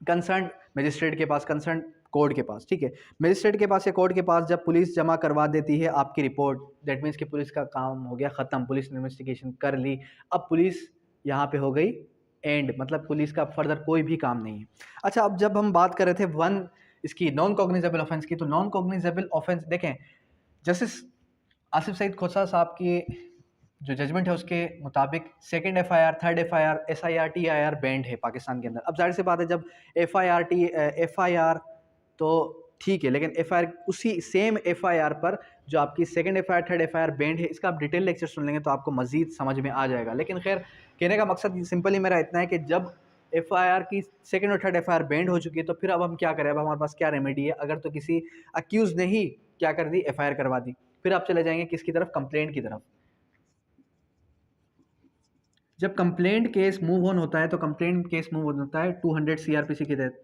कंसर्न मजिस्ट्रेट के पास, कंसर्न कोर्ट के पास। ठीक है, मजिस्ट्रेट के पास या कोर्ट के पास जब पुलिस जमा करवा देती है आपकी रिपोर्ट, दैट मीन्स कि पुलिस का काम हो गया ख़त्म, पुलिस ने इन्वेस्टिगेशन कर ली। अब पुलिस यहाँ पे हो गई एंड, मतलब पुलिस का फर्दर कोई भी काम नहीं है। अच्छा, अब जब हम बात कर रहे थे इसकी नॉन कॉग्निजेबल ऑफेंस की, तो नॉन कॉग्निजेबल ऑफेंस देखें, जस्टिस आसिफ सईद खोसा साहब की जो जजमेंट है उसके मुताबिक second FIR, third FIR, SIR, TIR band है पाकिस्तान के अंदर। अब जाहिर सी बात है जब एफआईआर तो ठीक है, लेकिन एफआईआर उसी सेम एफआईआर पर जो आपकी second FIR, third FIR band है, इसका आप डिटेल लेक्चर सुन लेंगे तो आपको मजीद समझ में आ जाएगा। लेकिन खैर, कहने का मकसद सिंपली मेरा इतना है कि जब एफआईआर की सेकंड और थर्ड एफआईआर बैंड हो चुकी है तो फिर अब हम क्या करें? अब हमारे पास क्या रेमेडी है? अगर तो किसी अक्यूज ने ही क्या कर दी? एफआईआर करवा दी, फिर आप चले जाएंगे किसकी तरफ? कंप्लेंट की तरफ। जब कंप्लेंट केस मूव ऑन होता है तो कंप्लेंट केस मूव ऑन होता है 200 सीआरपीसी के तहत।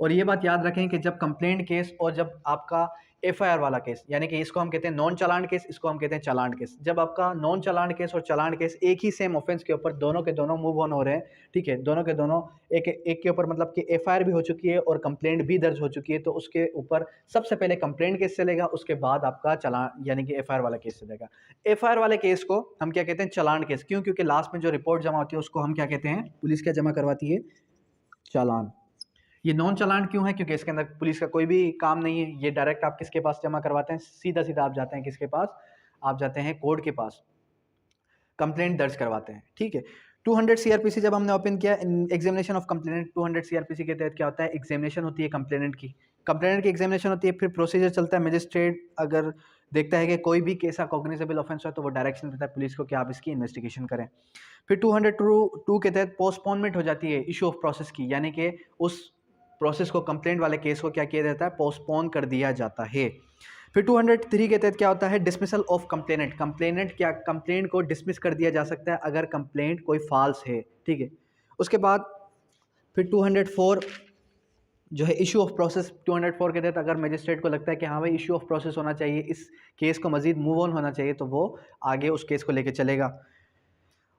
और ये बात याद रखें कि जब कंप्लेंट केस और जब आपका एफआईआर वाला केस, यानी कि इसको हम कहते हैं नॉन चालान केस, इसको हम कहते हैं चालान केस, जब आपका नॉन चालान केस और चालान केस एक ही सेम ऑफेंस के ऊपर दोनों के दोनों मूव ऑन हो रहे हैं, ठीक है, दोनों के दोनों एक के ऊपर मतलब कि एफआईआर भी हो चुकी है और कंप्लेंट भी दर्ज हो चुकी है, तो उसके ऊपर सबसे पहले कंप्लेंट केस चलेगा, उसके बाद आपका चालान यानी कि एफआईआर वाला केस चलेगा। एफआईआर वाले केस को हम क्या कहते हैं? चालान केस। क्यों? क्योंकि लास्ट में जो रिपोर्ट जमा होती है उसको हम क्या कहते हैं? पुलिस क्या जमा करवाती है? चालान। ये नॉन चालान क्यों है? क्योंकि इसके अंदर पुलिस का कोई भी काम नहीं है, ये डायरेक्ट आप किसके पास जमा करवाते हैं? सीधा सीधा आप जाते हैं किसके पास? आप जाते हैं कोर्ट के पास, कंप्लेंट दर्ज करवाते हैं। ठीक है, 200 सीआरपीसी जब हमने ओपन किया, एग्जामिनेशन ऑफ कंप्लेनेंट 200 सीआरपीसी के तहत क्या होता है? एग्जामिनेशन होती है कंप्लेनेंट की, कंप्लेनेंट की एग्जामिनेशन होती है, फिर प्रोसीजर चलता है। मजिस्ट्रेट अगर देखता है कि कोई भी केस कॉग्निजेबल ऑफेंस है तो वो डायरेक्शन देता है पुलिस को कि आप इसकी इन्वेस्टिगेशन करें। फिर 202 के तहत पोस्टपोनमेंट हो जाती है इशू ऑफ प्रोसेस की, यानी कि उस प्रोसेस को, कंप्लेंट वाले केस को क्या किया जाता है? पोस्टपोन कर दिया जाता है। फिर 203 के तहत क्या होता है? Dismissal of complainant. कंप्लेनेंट क्या, कंप्लेंट को डिसमिस कर दिया जा सकता है अगर कंप्लेंट कोई फॉल्स है। ठीक है, उसके बाद फिर 204 जो है इशू ऑफ प्रोसेस। 204 के तहत अगर मजिस्ट्रेट को लगता है कि हाँ भाई इशू ऑफ प्रोसेस होना चाहिए, इस केस को मजीद मूव ऑन होना चाहिए, तो वो आगे उस केस को लेके चलेगा।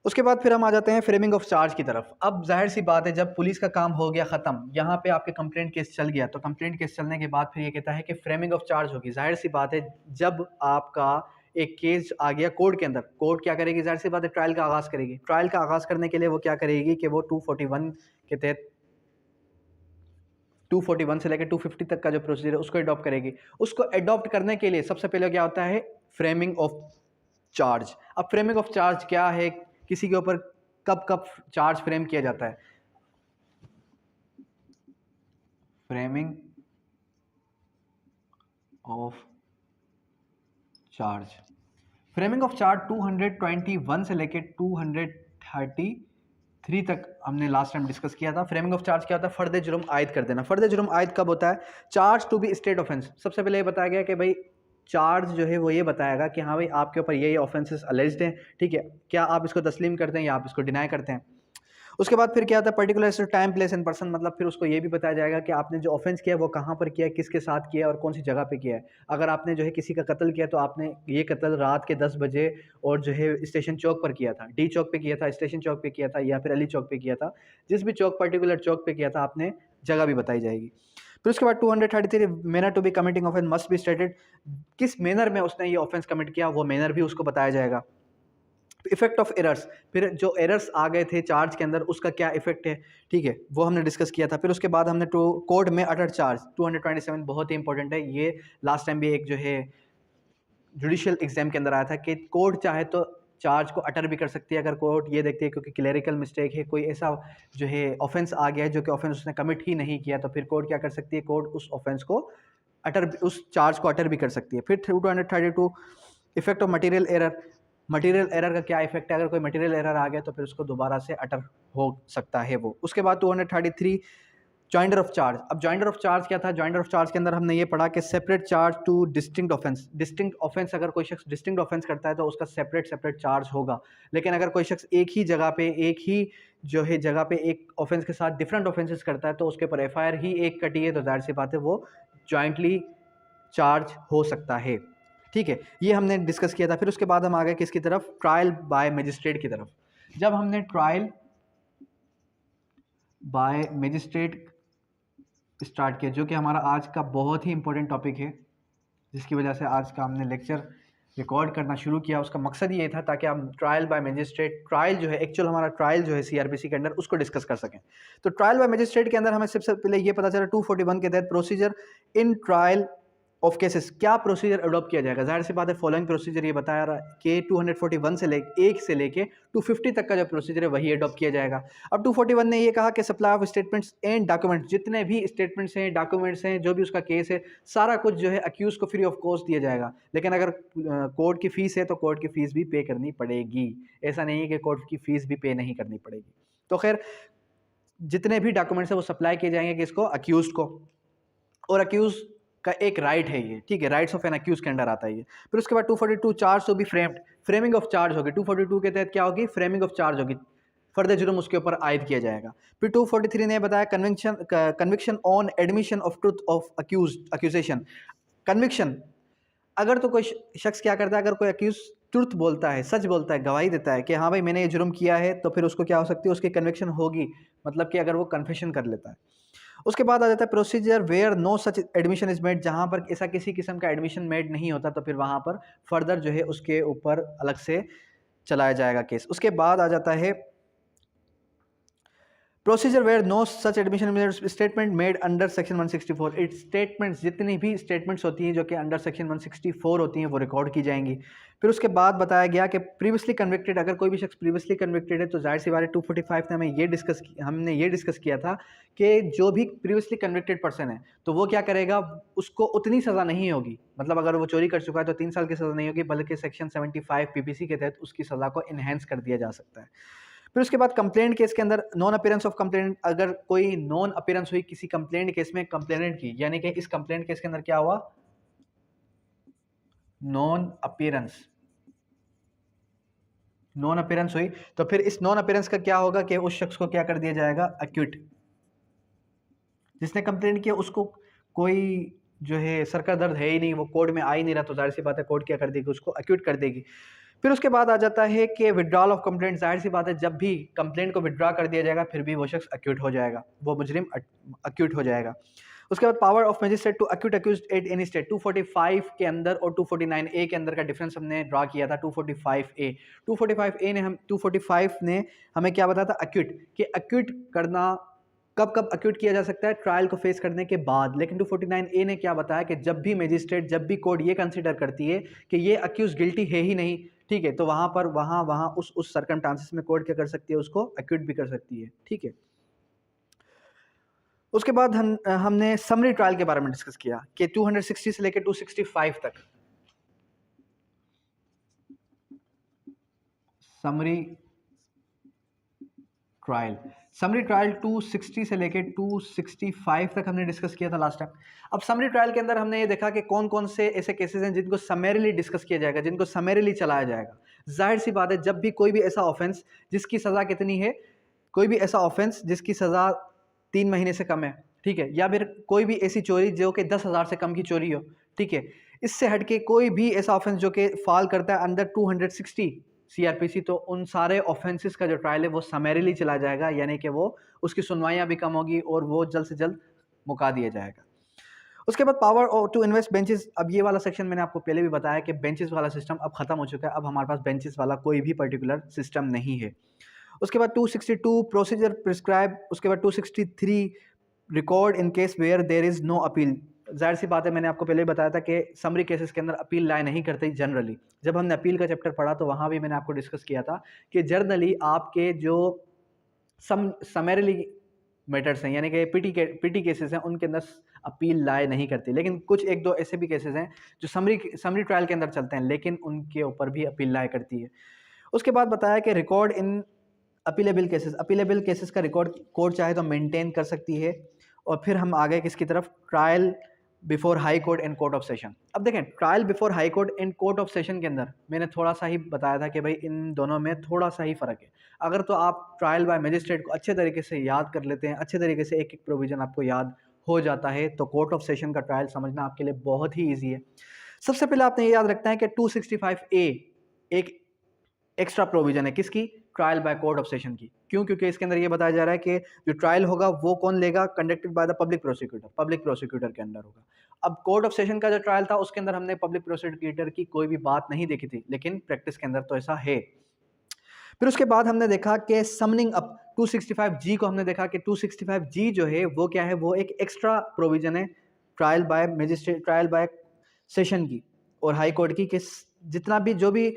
उसके बाद फिर हम आ जाते हैं फ्रेमिंग ऑफ चार्ज की तरफ। अब जाहिर सी बात है, जब पुलिस का काम हो गया ख़त्म, यहाँ पे आपके कंप्लेंट केस चल गया, तो कंप्लेंट केस चलने के बाद फिर ये कहता है कि फ्रेमिंग ऑफ चार्ज होगी। जाहिर सी बात है, जब आपका एक केस आ गया कोर्ट के अंदर, कोर्ट क्या करेगी, जाहिर सी बात है ट्रायल का आगाज़ करेगी। ट्रायल का आगाज़ करने के लिए वो क्या करेगी कि वो 241 के तहत 241 से लेकर 250 तक का जो प्रोसीजर है उसको अडॉप्ट करेगी। उसको अडॉप्ट करने के लिए सबसे पहले क्या होता है, फ्रेमिंग ऑफ चार्ज। अब फ्रेमिंग ऑफ चार्ज क्या है, किसी के ऊपर कब कब चार्ज फ्रेम किया जाता है। Framing of charge, framing of charge 221 से लेकर 233 तक हमने लास्ट टाइम डिस्कस किया था। फ्रेमिंग ऑफ चार्ज क्या होता है, फर्द जुर्म आयद कर देना। फर्द जुर्म आयद कब होता है, charge to be state offence. सबसे पहले ये बताया गया कि भाई चार्ज जो है वो ये बताएगा कि हाँ भाई आपके ऊपर ये ऑफेंसेस अलेज्ड हैं, ठीक है, क्या आप इसको तस्लीम करते हैं या आप इसको डिनाई करते हैं। उसके बाद फिर क्या आता है, particular time place and person, मतलब फिर उसको ये भी बताया जाएगा कि आपने जो ऑफेंस किया है वो कहाँ पर किया है, किसके साथ किया है और कौन सी जगह पे किया है। अगर आपने जो है किसी का कत्ल किया तो आपने ये कत्ल रात के 10 बजे और जो है स्टेशन चौक पर किया था, डी चौक पे किया था, स्टेशन चौक पे किया था या फिर अली चौक पे किया था, जिस भी चौक पर्टिकुलर चौक पे किया था आपने जगह भी बताई जाएगी। फिर उसके बाद 233 manner to be committing offence must be stated, किस मैनर में उसने ये ऑफेंस कमिट किया वो मैनर भी उसको बताया जाएगा। इफेक्ट ऑफ एरर्स, फिर जो एरर्स आ गए थे चार्ज के अंदर उसका क्या इफेक्ट है, ठीक है, वो हमने डिस्कस किया था। फिर उसके बाद हमने कोड में अटर चार्ज 227 बहुत ही इंपॉर्टेंट है, ये लास्ट टाइम भी एक जो है जुडिशियल एग्जाम के अंदर आया था कि कोर्ट चाहे तो चार्ज को अटर भी कर सकती है अगर कोर्ट ये देखती है क्योंकि क्लेरिकल मिस्टेक है, कोई ऐसा जो है ऑफेंस आ गया है जो कि ऑफेंस उसने कमिट ही नहीं किया, तो फिर कोर्ट क्या कर सकती है, कोर्ट उस ऑफेंस को अटर, उस चार्ज को अटर भी कर सकती है। फिर 232 effect of material error, material error का क्या इफेक्ट है, अगर कोई मटेरियल एरर आ गया तो फिर उसको दोबारा से अटर हो सकता है वो। उसके बाद 233 जॉइंडर ऑफ चार्ज। अब जॉइंडर ऑफ चार्ज क्या था, जॉइंडर ऑफ चार्ज के अंदर हमने ये पढ़ा कि separate charge two distinct offence. Distinct offence, अगर कोई शख्स डिस्टिंक्ट ऑफेंस करता है तो उसका सेपरेट सेपरेट चार्ज होगा, लेकिन अगर कोई शख्स एक ही जगह पे एक ही जो है जगह पे एक ऑफेंस के साथ डिफरेंट ऑफेंसेस करता है तो उसके ऊपर एफआईआर ही एक कटी है तो जाहिर सी बात है वो जॉइंटली चार्ज हो सकता है, ठीक है, ये हमने डिस्कस किया था। फिर उसके बाद हम आ गए किसकी तरफ, ट्रायल बाय मजिस्ट्रेट की तरफ। जब हमने ट्रायल बाय मजिस्ट्रेट स्टार्ट किया, जो कि हमारा आज का बहुत ही इंपॉर्टेंट टॉपिक है, जिसकी वजह से आज का हमने लेक्चर रिकॉर्ड करना शुरू किया, उसका मकसद ये था ताकि हम ट्रायल बाय मजिस्ट्रेट, ट्रायल जो है एक्चुअल हमारा ट्रायल जो है सीआरपीसी के अंदर उसको डिस्कस कर सकें। तो ट्रायल बाय मजिस्ट्रेट के अंदर हमें सबसे पहले ये पता चला 241 के तहत procedure in trial of cases, क्या प्रोसीजर अडॉप्ट किया जाएगा। जाहिर सी बात है फॉलोइंग प्रोसीजर ये बताया रहा है कि 241 से लेके 250 तक का जो प्रोसीजर है वही अडॉप्ट किया जाएगा। अब 241 ने ये कहा कि supply of statements and documents, जितने भी स्टेटमेंट्स हैं, डॉक्यूमेंट्स हैं, जो भी उसका केस है, सारा कुछ जो है अक्यूज को फ्री ऑफ कॉस्ट दिया जाएगा। लेकिन अगर कोर्ट की फीस है तो कोर्ट की फीस भी पे करनी पड़ेगी, ऐसा नहीं है कि कोर्ट की फीस भी पे नहीं करनी पड़ेगी। तो खैर जितने भी डॉक्यूमेंट्स है वो सप्लाई किए जाएंगे किसको, अक्यूज को, और अक्यूज का एक राइट है ये, ठीक है, राइट्स ऑफ एन अक्यूज के अंडर आता है ये। फिर उसके बाद 242 charge to be framed, framing of charge होगी। 242 के तहत क्या होगी, फ्रेमिंग ऑफ चार्ज होगी, फर्दर जुर्म उसके ऊपर आयद किया जाएगा। फिर 243 ने बताया conviction on admission of truth of accusation. Conviction, अगर तो कोई शख्स क्या करता है, अगर कोई अक्यूज ट्रुथ बोलता है, सच बोलता है, गवाही देता है कि हाँ भाई मैंने ये जुर्म किया है, तो फिर उसको क्या हो सकती है, उसकी कन्विक्शन होगी, मतलब कि अगर वो कन्फेशन कर लेता है। उसके बाद आ जाता है procedure where no such admission is made, जहाँ पर ऐसा किसी किस्म का एडमिशन मेड नहीं होता तो फिर वहाँ पर फर्दर जो है उसके ऊपर अलग से चलाया जाएगा केस। उसके बाद आ जाता है procedure where no such admission statement made under section 164। It statements, जितनी भी स्टेटमेंट्स होती हैं जो कि अंडर सेक्शन 164 होती हैं वो रिकॉर्ड की जाएंगी। फिर उसके बाद बताया गया कि प्रीवियसली कन्विक्टेड, अगर कोई भी शख्स प्रीवियसली कन्विक्टेड है तो जाहिर सी बात है 245 ने हमने ये डिस्कस किया था कि जो भी प्रीवियसली कन्विक्टेड पर्सन है तो वो क्या करेगा, उसको उतनी सज़ा नहीं होगी, मतलब अगर वो चोरी कर चुका है तो 3 साल की सज़ा नहीं होगी, बल्कि सेक्शन 75 पीपीसी के तहत उसकी सज़ा को इन्हेंस कर दिया जा सकता है। फिर उसके बाद कंप्लेंट केस के अंदर नॉन अपीयरेंस ऑफ कंप्लेंट, अगर कोई नॉन अपीयरेंस हुई किसी कंप्लेंट केस में कंप्लेनेंट की, यानी कि इस कंप्लेंट केस के अंदर क्या हुआ, नॉन अपीयरेंस हुई, तो फिर इस नॉन अपीयरेंस का क्या होगा कि उस शख्स को क्या कर दिया जाएगा, अक्यूट, जिसने कंप्लेंट किया उसको कोई जो है सर का दर्द है ही नहीं, वो कोर्ट में आ ही नहीं रहा, तो जाहिर सी बात है कोर्ट क्या कर देगी, उसको अक्यूट कर देगी। फिर उसके बाद आ जाता है कि विड्रॉल ऑफ कंप्लेंट। जाहिर सी बात है, जब भी कंप्लेंट को विड्रॉ कर दिया जाएगा फिर भी वो शख्स अक्यूट हो जाएगा, वो मुजरिम अक्यूट हो जाएगा। उसके बाद power of magistrate to acquit accused at any state, 245 के अंदर और 249 ए के अंदर का डिफरेंस हमने ड्रा किया था। 245 ए ने 245 ने हमें क्या बताया था, अक्यूट, कि अक्यूट करना कब कब अक्यूट किया जा सकता है, ट्रायल को फेस करने के बाद। लेकिन 249 ए ने क्या बताया कि जब भी मजिस्ट्रेट, जब भी कोर्ट ये कंसिडर करती है कि ये अक्यूज गिल्टी है ही नहीं, ठीक है, तो वहां पर वहां उस सर्कमस्टांसेस में कोर्ट क्या कर सकती है, उसको अक्यूट भी कर सकती है, ठीक है। उसके बाद हमने समरी ट्रायल के बारे में डिस्कस किया कि 260 से लेकर 265 तक समरी ट्रायल 260 से लेकर 265 तक हमने डिस्कस किया था लास्ट टाइम। अब समरी ट्रायल के अंदर हमने ये देखा कि कौन कौन से ऐसे केसेस हैं जिनको समरीली डिस्कस किया जाएगा, जिनको समरीली चलाया जाएगा। जाहिर सी बात है, जब भी कोई भी ऐसा ऑफेंस जिसकी सज़ा कितनी है, कोई भी ऐसा ऑफेंस जिसकी सज़ा 3 महीने से कम है, ठीक है, या फिर कोई भी ऐसी चोरी जो कि 10,000 से कम की चोरी हो, ठीक है, इससे हटके कोई भी ऐसा ऑफेंस जो कि फॉल करता है अंडर 260 सीआरपीसी, तो उन सारे ऑफेंसेस का जो ट्रायल है वो समरीली चला जाएगा, यानी कि वो उसकी सुनवाइयाँ भी कम होगी और वो जल्द से जल्द मुका दिया जाएगा। उसके बाद पावर टू इन्वेस्ट बेंचेस। अब ये वाला सेक्शन मैंने आपको पहले भी बताया कि बेंचेस वाला सिस्टम अब खत्म हो चुका है, अब हमारे पास बेंचेस वाला कोई भी पर्टिकुलर सिस्टम नहीं है। उसके बाद 262 प्रोसीजर प्रिस्क्राइब। उसके बाद 263 record in case where there is no appeal. जाहिर सी बात है, मैंने आपको पहले बताया था कि समरी केसेस के अंदर अपील लाए नहीं करते जनरली। जब हमने अपील का चैप्टर पढ़ा तो वहाँ भी मैंने आपको डिस्कस किया था कि जनरली आपके जो समरीली मैटर्स हैं, यानी कि पीटी केसेस हैं, उनके अंदर अपील लाए नहीं करती। लेकिन कुछ एक दो ऐसे भी केसेस हैं जो समरी ट्रायल के अंदर चलते हैं, लेकिन उनके ऊपर भी अपील लाए करती है। उसके बाद बताया कि रिकॉर्ड इन अपीलेबल केसेस का रिकॉर्ड कोर्ट चाहे तो मेंटेन कर सकती है। और फिर हम आ गए किसकी तरफ, trial before high court and court of session. अब देखें, trial before high court and court of session के अंदर मैंने थोड़ा सा ही बताया था कि भाई इन दोनों में थोड़ा सा ही फ़र्क है। अगर तो आप ट्रायल बाय मजिस्ट्रेट को अच्छे तरीके से याद कर लेते हैं, अच्छे तरीके से एक एक प्रोविज़न आपको याद हो जाता है, तो कोर्ट ऑफ सेशन का ट्रायल समझना आपके लिए बहुत ही ईजी है। सबसे पहले आपने ये याद रखना है कि 265A एक एक्स्ट्रा प्रोविजन है किसकी, trial by court of session की। क्यों? क्योंकि इसके अंदर ये बताया जा रहा है कि जो ट्रायल होगा वो कौन लेगा, conducted by the public prosecutor के अंडर होगा। अब कोर्ट ऑफ सेशन का जो ट्रायल था उसके अंदर हमने पब्लिक प्रोसिक्यूटर की कोई भी बात नहीं देखी थी, लेकिन प्रैक्टिस के अंदर तो ऐसा है। फिर उसके बाद हमने देखा कि समनिंग अप 265G को हमने देखा कि 265G जो है वो क्या है, वो एक एक्स्ट्रा प्रोविजन है trial by magistrate, trial by session की और हाई कोर्ट की, कि जितना भी जो भी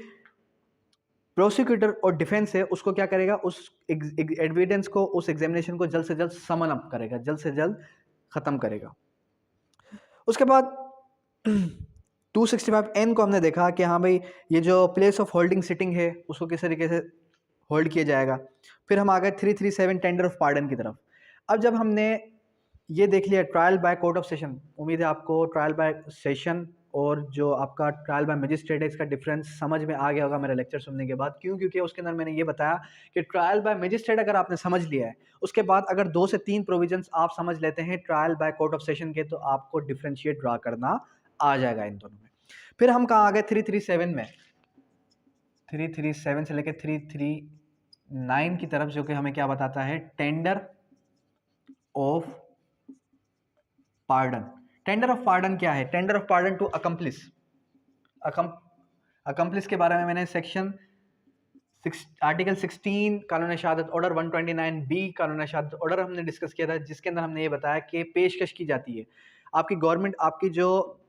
प्रोसिक्यूटर और डिफेंस है उसको क्या करेगा, उस एविडेंस को, उस एग्जामिनेशन को जल्द से जल्द समन अप करेगा, जल्द से जल्द खत्म करेगा। उसके बाद 265N को हमने देखा कि हाँ भाई, ये जो प्लेस ऑफ होल्डिंग सिटिंग है उसको किस तरीके से होल्ड किया जाएगा। फिर हम आ गए 337 टेंडर ऑफ पार्डन की तरफ। अब जब हमने ये देख लिया trial by court of session, उम्मीद है आपको ट्रायल बाय सेशन और जो आपका ट्रायल बाय मजिस्ट्रेट है इसका डिफरेंस समझ में आ गया होगा मेरा लेक्चर सुनने के बाद। क्यों? क्योंकि उसके अंदर मैंने ये बताया कि ट्रायल बाय मजिस्ट्रेट अगर आपने समझ लिया है, उसके बाद अगर 2 से 3 प्रोविजंस आप समझ लेते हैं trial by court of session के, तो आपको डिफरेंशिएट ड्रा करना आ जाएगा इन दोनों में। फिर हम कहाँ आ गए, 337 में, 337 से लेकर 339 की तरफ, जो कि हमें क्या बताता है, tender of pardon. Tender of pardon क्या है? Tender of pardon to accomplice. Accomplice के बारे में मैंने सेक्शन आर्टिकल 16 कानून शहादत ऑर्डर 129B कानून शहादत ऑर्डर हमने डिस्कस किया था, जिसके अंदर हमने ये बताया कि पेशकश की जाती है। आपकी गवर्नमेंट, आपकी जो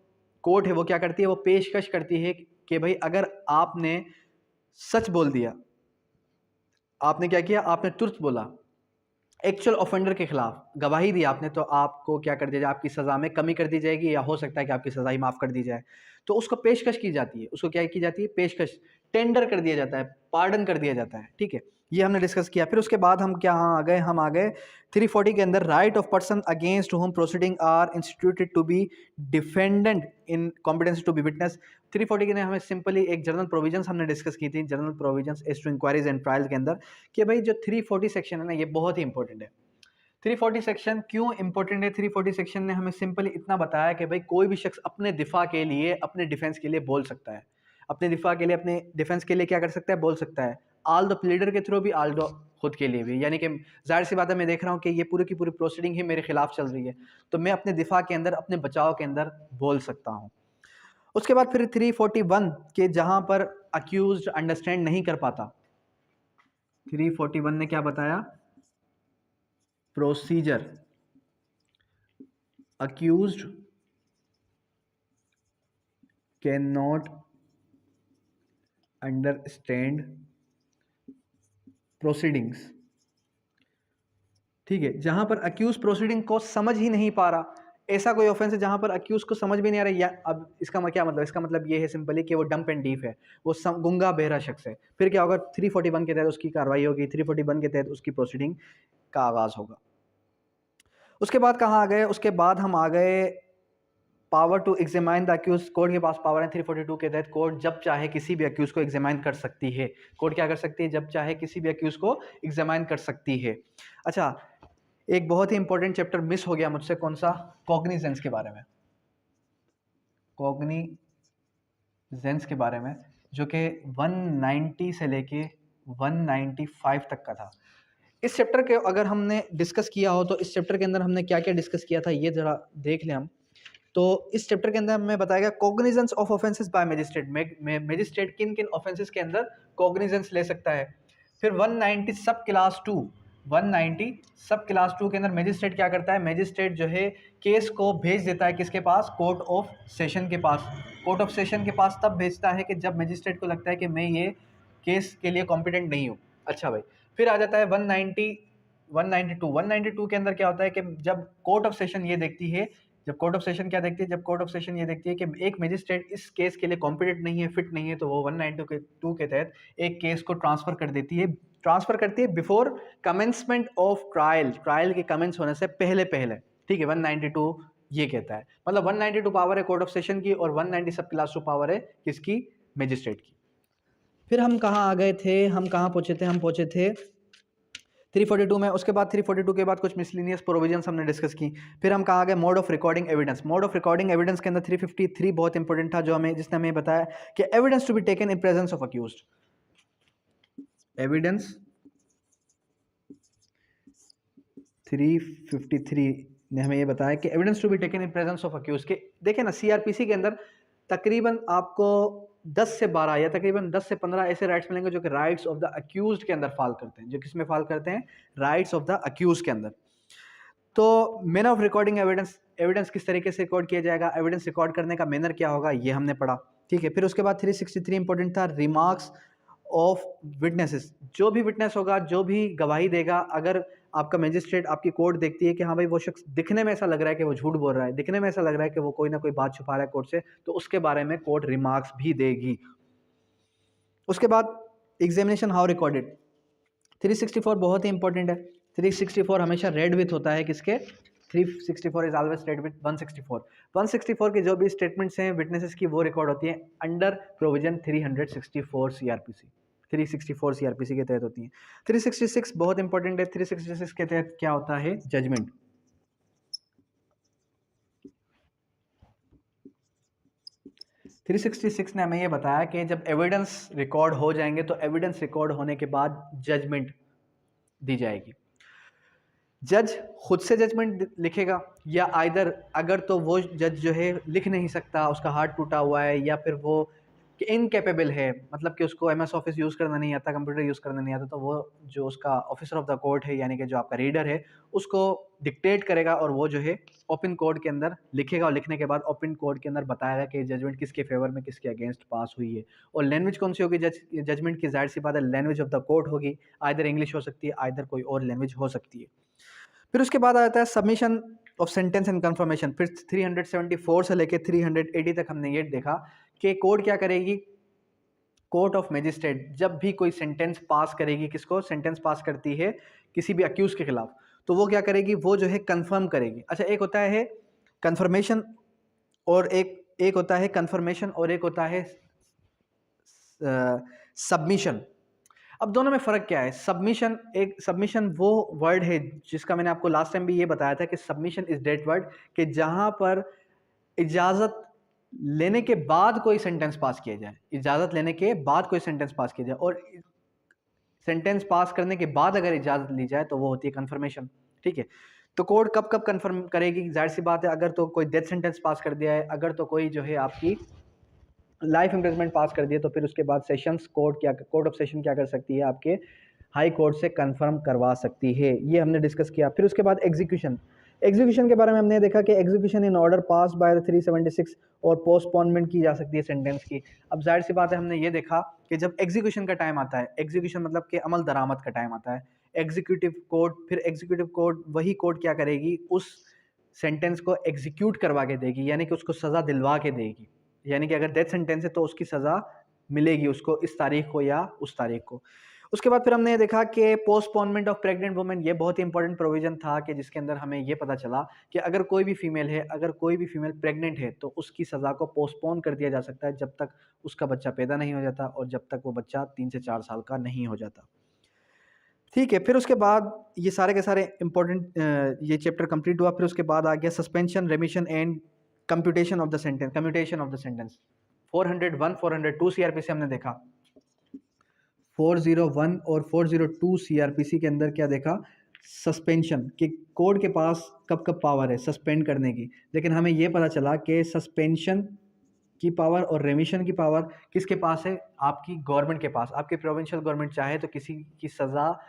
कोर्ट है वो क्या करती है, वो पेशकश करती है कि भाई अगर आपने सच बोल दिया, आपने क्या किया, आपने तुरंत बोला, एक्चुअल ऑफेंडर के खिलाफ गवाही दी आपने, तो आपको क्या कर दिया जाए, आपकी सज़ा में कमी कर दी जाएगी, या हो सकता है कि आपकी सज़ा ही माफ़ कर दी जाए। तो उसको पेशकश की जाती है, उसको क्या की जाती है, पेशकश, टेंडर कर दिया जाता है, पार्डन कर दिया जाता है, ठीक है, ये हमने डिस्कस किया। फिर उसके बाद हम क्या आ गए, हम आ गए 340 के अंदर, right of person against whom proceeding are instituted to be defendant in competence to be witness. 340 के ने हमें सिंपली एक जनरल प्रोविजंस हमने डिस्कस की थी, general provisions as to inquiries and trial के अंदर, कि भाई जो 340 सेक्शन है ना, ये बहुत ही इंपॉर्टेंट है। 340 सेक्शन क्यों इंपॉर्टेंट है? 340 सेक्शन ने हमें सिंपली इतना बताया कि भाई कोई भी शख्स अपने दिफा के लिए, अपने डिफेंस के लिए बोल सकता है। अपने दिफा के लिए, अपने डिफेंस के लिए क्या कर सकता है, बोल सकता है, आल द प्लीडर के थ्रू भी, आल द खुद के लिए भी। यानी कि जाहिर सी बात है, मैं देख रहा हूँ कि ये पूरी की पूरी प्रोसीडिंग ही मेरे खिलाफ चल रही है, तो मैं अपने दिफा के अंदर, अपने बचाव के अंदर बोल सकता हूँ। उसके बाद फिर 341 के जहां पर अक्यूज्ड अंडरस्टैंड नहीं कर पाता, 341 ने क्या बताया, procedure accused can not understand proceedings. ठीक है, जहां पर अक्यूज प्रोसीडिंग को समझ ही नहीं पा रहा, ऐसा कोई ऑफेंस है जहां पर अक्यूज को समझ भी नहीं आ रहा, या अब इसका क्या मतलब, इसका मतलब ये है सिंपली कि वो डम्प एंड डीफ है, वो गुंगा बहरा शख्स है। फिर क्या होगा, 341 के तहत उसकी कार्रवाई होगी, 341 के तहत उसकी प्रोसीडिंग का आगाज होगा। उसके बाद कहाँ आ गए, उसके बाद हम आ गए power to examine the accused. Court के पास पावर है 342 के तहत, कोर्ट जब चाहे किसी भी अक्यूज को एग्जामाइन कर सकती है। कोर्ट क्या कर सकती है, जब चाहे किसी भी अक्यूज को एग्जामाइन कर सकती है। अच्छा, एक बहुत ही इंपॉर्टेंट चैप्टर मिस हो गया मुझसे, कौन सा, कॉग्निजेंस के बारे में, कॉग्निजेंस के बारे में, जो कि 190 से लेके 195 तक का था। इस चैप्टर के अगर हमने डिस्कस किया हो तो इस चैप्टर के अंदर हमने क्या क्या डिस्कस किया था, ये जरा देख लें हम। तो इस चैप्टर के अंदर हमें बताया गया cognizance of offences by magistrate, magistrate किन किन ऑफेंसेस के अंदर कॉग्निजेंस ले सकता है। फिर 190 सब क्लास 2, 190 सब क्लास 2 के अंदर मजिस्ट्रेट क्या करता है, मजिस्ट्रेट जो है केस को भेज देता है किसके पास, कोर्ट ऑफ सेशन के पास। कोर्ट ऑफ सेशन के पास तब भेजता है कि जब मजिस्ट्रेट को लगता है कि मैं ये केस के लिए कॉम्पिटेंट नहीं हूँ। अच्छा भाई, फिर आ जाता है 192 के अंदर क्या होता है कि जब कोर्ट ऑफ सेशन ये देखती है, जब कोर्ट ऑफ सेशन क्या देखती है, जब कोर्ट ऑफ सेशन ये देखती है कि एक मजिस्ट्रेट इस केस के लिए कॉम्पिटेंट नहीं है, फिट नहीं है, तो वो 192 के तहत एक केस को ट्रांसफर कर देती है, ट्रांसफर करती है before commencement of trial, trial के कमेंस होने से पहले पहले। ठीक है, 192 ये कहता है, मतलब 192 पावर है कोर्ट ऑफ सेशन की, और 190 सब क्लास 2 पावर है किसकी, मजिस्ट्रेट की। फिर हम कहाँ आ गए थे, हम कहाँ पहुंचे थे, हम पहुंचे थे 342 में। उसके बाद 342 के बाद कुछ मिसलिनियस प्रोविजंस हमने डिस्कस की। फिर हम कहाँ आ गए, mode of recording evidence. Mode of recording evidence के अंदर 353 बहुत इंपॉर्टेंट था, जो हमें, जिसने हमें बताया कि evidence to be taken in presence of accused, evidence 353 ने हमें ये बताया कि evidence to be taken in presence of accused के, देखें ना, सीआरपीसी के अंदर तकरीबन आपको 10 से 12 या तकरीबन 10 से 15 ऐसे राइट्स मिलेंगे जो कि राइट्स ऑफ द अक्यूज्ड के अंदर फॉल करते हैं। जो किस में फॉल करते हैं, राइट्स ऑफ द अक्यूज के अंदर। तो manner of recording evidence, evidence किस तरीके से रिकॉर्ड किया जाएगा, एविडेंस रिकॉर्ड करने का मैनर क्या होगा, ये हमने पढ़ा। ठीक है, फिर उसके बाद 363 इंपॉर्टेंट था, रिमार्क्स ऑफ विटनेसेस। जो भी विटनेस होगा, जो भी गवाही देगा, अगर आपका मजिस्ट्रेट, आपकी कोर्ट देखती है कि हाँ भाई वो शख्स दिखने में ऐसा लग रहा है कि वो झूठ बोल रहा है, दिखने में ऐसा लग रहा है कि वो कोई ना कोई बात छुपा रहा है कोर्ट से, तो उसके बारे में कोर्ट रिमार्क्स भी देगी। उसके बाद एग्जामिनेशन हाउ रिकॉर्डेड, 364 बहुत ही इंपॉर्टेंट है। 364 हमेशा रेड विथ होता है किसके, 364 इज ऑलवेज रेड विथ 164। 164 की जो भी स्टेटमेंट्स हैं विटनेसेस की, वो रिकॉर्ड होती हैं अंडर प्रोविजन 364 सीआरपीसी, 364 सीआरपीसी के तहत होती हैं। 366 बहुत इंपॉर्टेंट है, 366 के तहत क्या होता है, जजमेंट। थ्री 366 ने हमें ये बताया कि जब एविडेंस रिकॉर्ड हो जाएंगे तो एविडेंस रिकॉर्ड होने के बाद जजमेंट दी जाएगी। जज खुद से जजमेंट लिखेगा, या आइदर, अगर तो वो जज जो है लिख नहीं सकता, उसका हाथ टूटा हुआ है, या फिर वो इनकेपेबल है, मतलब कि उसको एमएस ऑफिस यूज़ करना नहीं आता, कंप्यूटर यूज़ करना नहीं आता, तो वो जो उसका ऑफिसर ऑफ द कोर्ट है, यानी कि जो आपका रीडर है, उसको डिक्टेट करेगा और वो जो है ओपन कोर्ट के अंदर लिखेगा, और लिखने के बाद ओपन कोर्ट के अंदर बताएगा कि जजमेंट किसके फेवर में, किसके अगेंस्ट पास हुई है। और लैंग्वेज कौन सी होगी जजमेंट की, जाहिर सी बात है लैंग्वेज ऑफ द कोर्ट होगी, आइदर इंग्लिश हो सकती है, आइदर कोई और लैंग्वेज हो सकती है। फिर उसके बाद आता है submission of sentence and confirmation. फिर 374 से लेकर 380 तक हमने ये देखा कि कोर्ट क्या करेगी, कोर्ट ऑफ मजिस्ट्रेट जब भी कोई सेंटेंस पास करेगी, किसको सेंटेंस पास करती है किसी भी अक्यूज के खिलाफ, तो वो क्या करेगी, वो जो है कंफर्म करेगी। अच्छा, एक होता है कंफर्मेशन और एक होता है कंफर्मेशन और एक होता है सबमिशन। अब दोनों में फ़र्क क्या है, सबमिशन वो वर्ड है जिसका मैंने आपको लास्ट टाइम भी ये बताया था कि सबमिशन इज डेट वर्ड, कि जहाँ पर इजाज़त लेने के बाद कोई सेंटेंस पास किया जाए, इजाज़त लेने के बाद कोई सेंटेंस पास किया जाए, और सेंटेंस पास करने के बाद अगर इजाज़त ली जाए तो वो होती है कन्फर्मेशन। ठीक है, तो कोर्ट कब कब कन्फर्म करेगी? जाहिर सी बात है, अगर तो कोई डेथ सेंटेंस पास कर दिया है, अगर तो कोई जो है आपकी लाइफ इम्प्रिजमेंट पास कर दिया, तो फिर उसके बाद सेशंस कोर्ट ऑफ सेशन क्या कर सकती है? आपके हाई कोर्ट से कंफर्म करवा सकती है। ये हमने डिस्कस किया। फिर उसके बाद एग्जीक्यूशन के बारे में हमने देखा कि execution in order pass by the 376 और पोस्टपोनमेंट की जा सकती है सेंटेंस की। अब जाहिर सी बात है, हमने ये देखा कि जब एग्जीक्यूशन का टाइम आता है, एग्जीक्यूशन मतलब कि अमल दरामद का टाइम आता है, एग्जीक्यूटिव कोर्ट वही कोर्ट क्या करेगी? उस सेंटेंस को एग्जीक्यूट करवा के देगी, यानी कि उसको सज़ा दिलवा के देगी। यानी कि अगर डेथ सेंटेंस है तो उसकी सज़ा मिलेगी उसको इस तारीख को या उस तारीख को। उसके बाद फिर हमने ये देखा कि पोस्टपोनमेंट ऑफ प्रेग्नेंट वुमेन, ये बहुत ही इंपॉर्टेंट प्रोविजन था कि जिसके अंदर हमें ये पता चला कि अगर कोई भी फीमेल प्रेग्नेंट है तो उसकी सज़ा को पोस्टपोन कर दिया जा सकता है जब तक उसका बच्चा पैदा नहीं हो जाता और जब तक वो बच्चा 3 से 4 साल का नहीं हो जाता। ठीक है, फिर उसके बाद ये सारे के सारे इंपॉर्टेंट ये चैप्टर कंप्लीट हुआ। फिर उसके बाद आ गया suspension, रेमिशन and computation of the sentence. 401 402 CrPC हमने देखा। 401 और 402 सीआरपीसी के अंदर क्या देखा? सस्पेंशन कि कोर्ट के पास कब कब पावर है सस्पेंड करने की, लेकिन हमें यह पता चला कि सस्पेंशन की पावर और रेमिशन की पावर किसके पास है? आपकी गवर्नमेंट के पास। आपकी प्रोविंशियल गवर्नमेंट चाहे तो किसी की सज़ा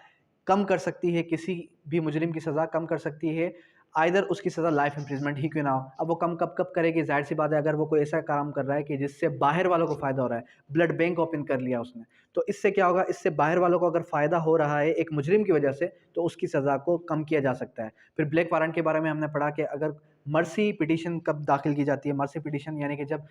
कम कर सकती है, किसी भी मुजरिम की सज़ा कम कर सकती है, आइदर उसकी सज़ा लाइफ इम्प्रिजमेंट ही क्यों ना हो। अब वो कम कब कब करेगी? जाहिर सी बात है, अगर वो कोई ऐसा काम कर रहा है कि जिससे बाहर वालों को फ़ायदा हो रहा है, ब्लड बैंक ओपन कर लिया उसने, तो इससे क्या होगा? इससे बाहर वालों को अगर फ़ायदा हो रहा है एक मुजरिम की वजह से, तो उसकी सज़ा को कम किया जा सकता है। फिर ब्लैक वारंट के बारे में हमने पढ़ा कि अगर मर्सी पिटीशन कब दाखिल की जाती है? मर्सी पिटीशन यानी कि जब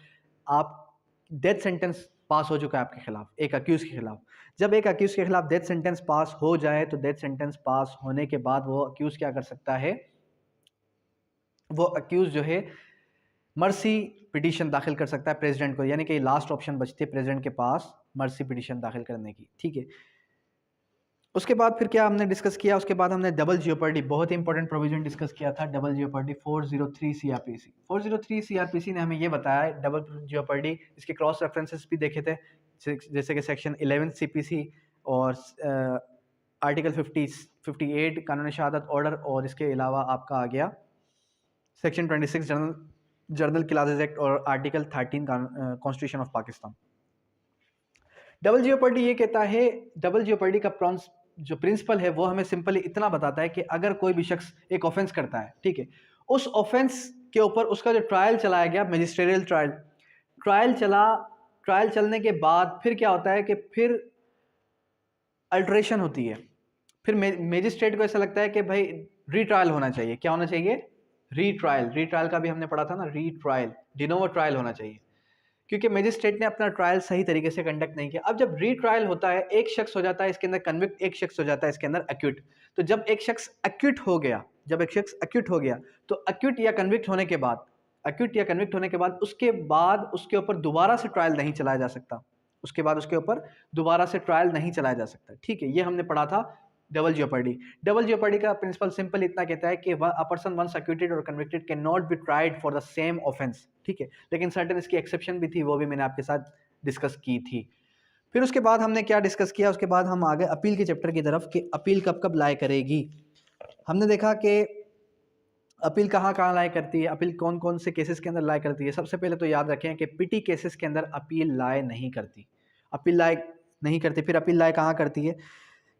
आप डेथ सेंटेंस पास हो चुका है आपके खिलाफ, एक अक्यूज के खिलाफ। जब एक अक्यूज के खिलाफ डेथ सेंटेंस पास हो जाए तो डेथ सेंटेंस पास होने के बाद वो अक्यूज क्या कर सकता है? वो अक्यूज जो है मर्सी पिटीशन दाखिल कर सकता है प्रेसिडेंट को, यानी कि लास्ट ऑप्शन बचती है प्रेसिडेंट के पास मर्सी पिटीशन दाखिल करने की। ठीक है, उसके बाद फिर क्या हमने डिस्कस किया? उसके बाद हमने डबल जियोपर्डी, बहुत ही इंपॉर्टेंट प्रोविजन डिस्कस किया था। Double जियोपर्डी 403 CrPC. 403 सीआरपीसी ने हमें ये बताया डबल जियोपर्डी, इसके क्रॉस रेफरेंसेस भी देखे थे, जैसे कि सेक्शन 11 सीपीसी और आर्टिकल 58 कानून शहादत ऑर्डर, और इसके अलावा आपका आ गया सेक्शन 26 जर्नल क्लासेस एक्ट और article 13 constitution of Pakistan. Double jeopardy ये कहता है, डबल जियोपर्डी का जो प्रिंसिपल है वो हमें सिंपली इतना बताता है कि अगर कोई भी शख्स एक ऑफेंस करता है, ठीक है, उस ऑफेंस के ऊपर उसका जो ट्रायल चलाया गया, मैजिस्ट्रियल ट्रायल चलने के बाद फिर क्या होता है कि फिर अल्ट्रेशन होती है। फिर मैजिस्ट्रेट को ऐसा लगता है कि भाई रीट्रायल होना चाहिए। क्या होना चाहिए? रीट्रायल का भी हमने पढ़ा था ना, रीट्रायल, डिनोवो ट्रायल होना चाहिए, क्योंकि मैजिस्ट्रेट ने अपना ट्रायल सही तरीके से कंडक्ट नहीं किया। अब जब रीट्रायल होता है, एक शख्स हो जाता है इसके अंदर कन्विक्ट, एक शख्स हो जाता है इसके अंदर एक्यूट। तो जब एक शख्स एक्यूट हो गया, तो एक्यूट या कन्विक्ट होने के बाद उसके ऊपर दोबारा से ट्रायल नहीं चलाया जा सकता। ठीक है, ये हमने पढ़ा था डबल जियोपर्डी का प्रिंसिपल सिंपल इतना कहता है कि अ पर्सन वंस एक्यूटेड और convicted can not be tried for the same offence. ठीक है, लेकिन सर्टेन इसकी एक्सेप्शन भी थी, वो भी मैंने आपके साथ डिस्कस की थी। फिर उसके बाद हमने क्या डिस्कस किया? उसके बाद हम आ गए अपील के चैप्टर की तरफ कि अपील कब कब लाए करेगी। हमने देखा कि अपील कहाँ कहाँ लाए करती है, अपील कौन कौन से केसेस के अंदर लाए करती है। सबसे पहले तो याद रखें कि पीटी केसेस के अंदर अपील लाए नहीं करती। फिर अपील लाए कहाँ करती है?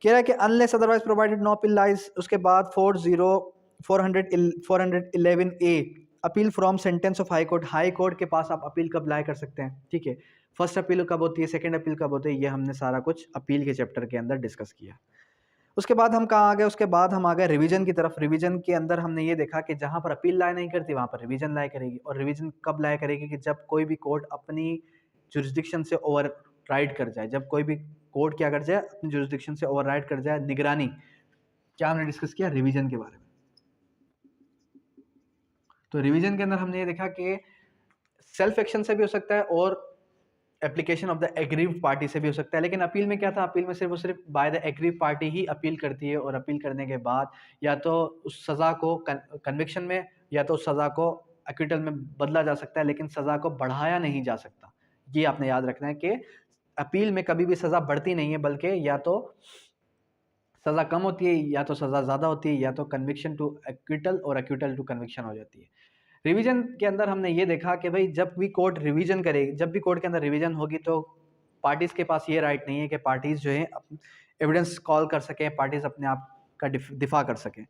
कह रहा है कि unless otherwise provided no appeal lies. उसके बाद 411 A, appeal from sentence of high court के पास आप अपील कब लाए कर सकते हैं। ठीक है, फर्स्ट अपील कब होती है, सेकंड अपील कब होती है, ये हमने सारा कुछ अपील के चैप्टर के अंदर डिस्कस किया। उसके बाद हम कहाँ आ गए? उसके बाद हम आ गए रिवीजन की तरफ। रिवीजन के अंदर हमने ये देखा कि जहाँ पर अपील लाए नहीं करती वहाँ पर रिवीजन लाए करेगी। और रिवीजन कब लाए करेगी? कि जब कोई भी कोर्ट अपनी जुरिस्डिक्शन से ओवर राइड कर जाए, जब कोई भी कोर्ट क्या कर जाए, अपनी जुरिस्डिक्शन से ओवर राइड कर जाए। निगरानी, क्या हमने डिस्कस किया? रिवीजन के बारे में। तो रिवीजन के अंदर हमने ये देखा कि सेल्फ एक्शन से भी हो सकता है और application of the aggrieved party से भी हो सकता है। लेकिन अपील में क्या था? अपील में सिर्फ by the aggrieved party he appeal करती है, और अपील करने के बाद या तो उस सज़ा को कन्विक्शन में या तो उस सज़ा को एक्विटल में बदला जा सकता है, लेकिन सज़ा को बढ़ाया नहीं जा सकता। ये आपने याद रखना है कि अपील में कभी भी सज़ा बढ़ती नहीं है, बल्कि या तो सज़ा कम होती है या तो सज़ा ज़्यादा होती है, या तो कन्विक्शन टू एक्विटल और एक्विटल टू कन्विक्शन हो जाती है। रिवीजन के अंदर हमने ये देखा कि भाई जब भी कोर्ट रिवीजन करे, जब भी कोर्ट के अंदर रिवीजन होगी तो पार्टीज़ के पास ये राइट नहीं है कि पार्टीज़ जो है एविडेंस कॉल कर सकें, पार्टीज़ अपने आप का दिफा कर सकें।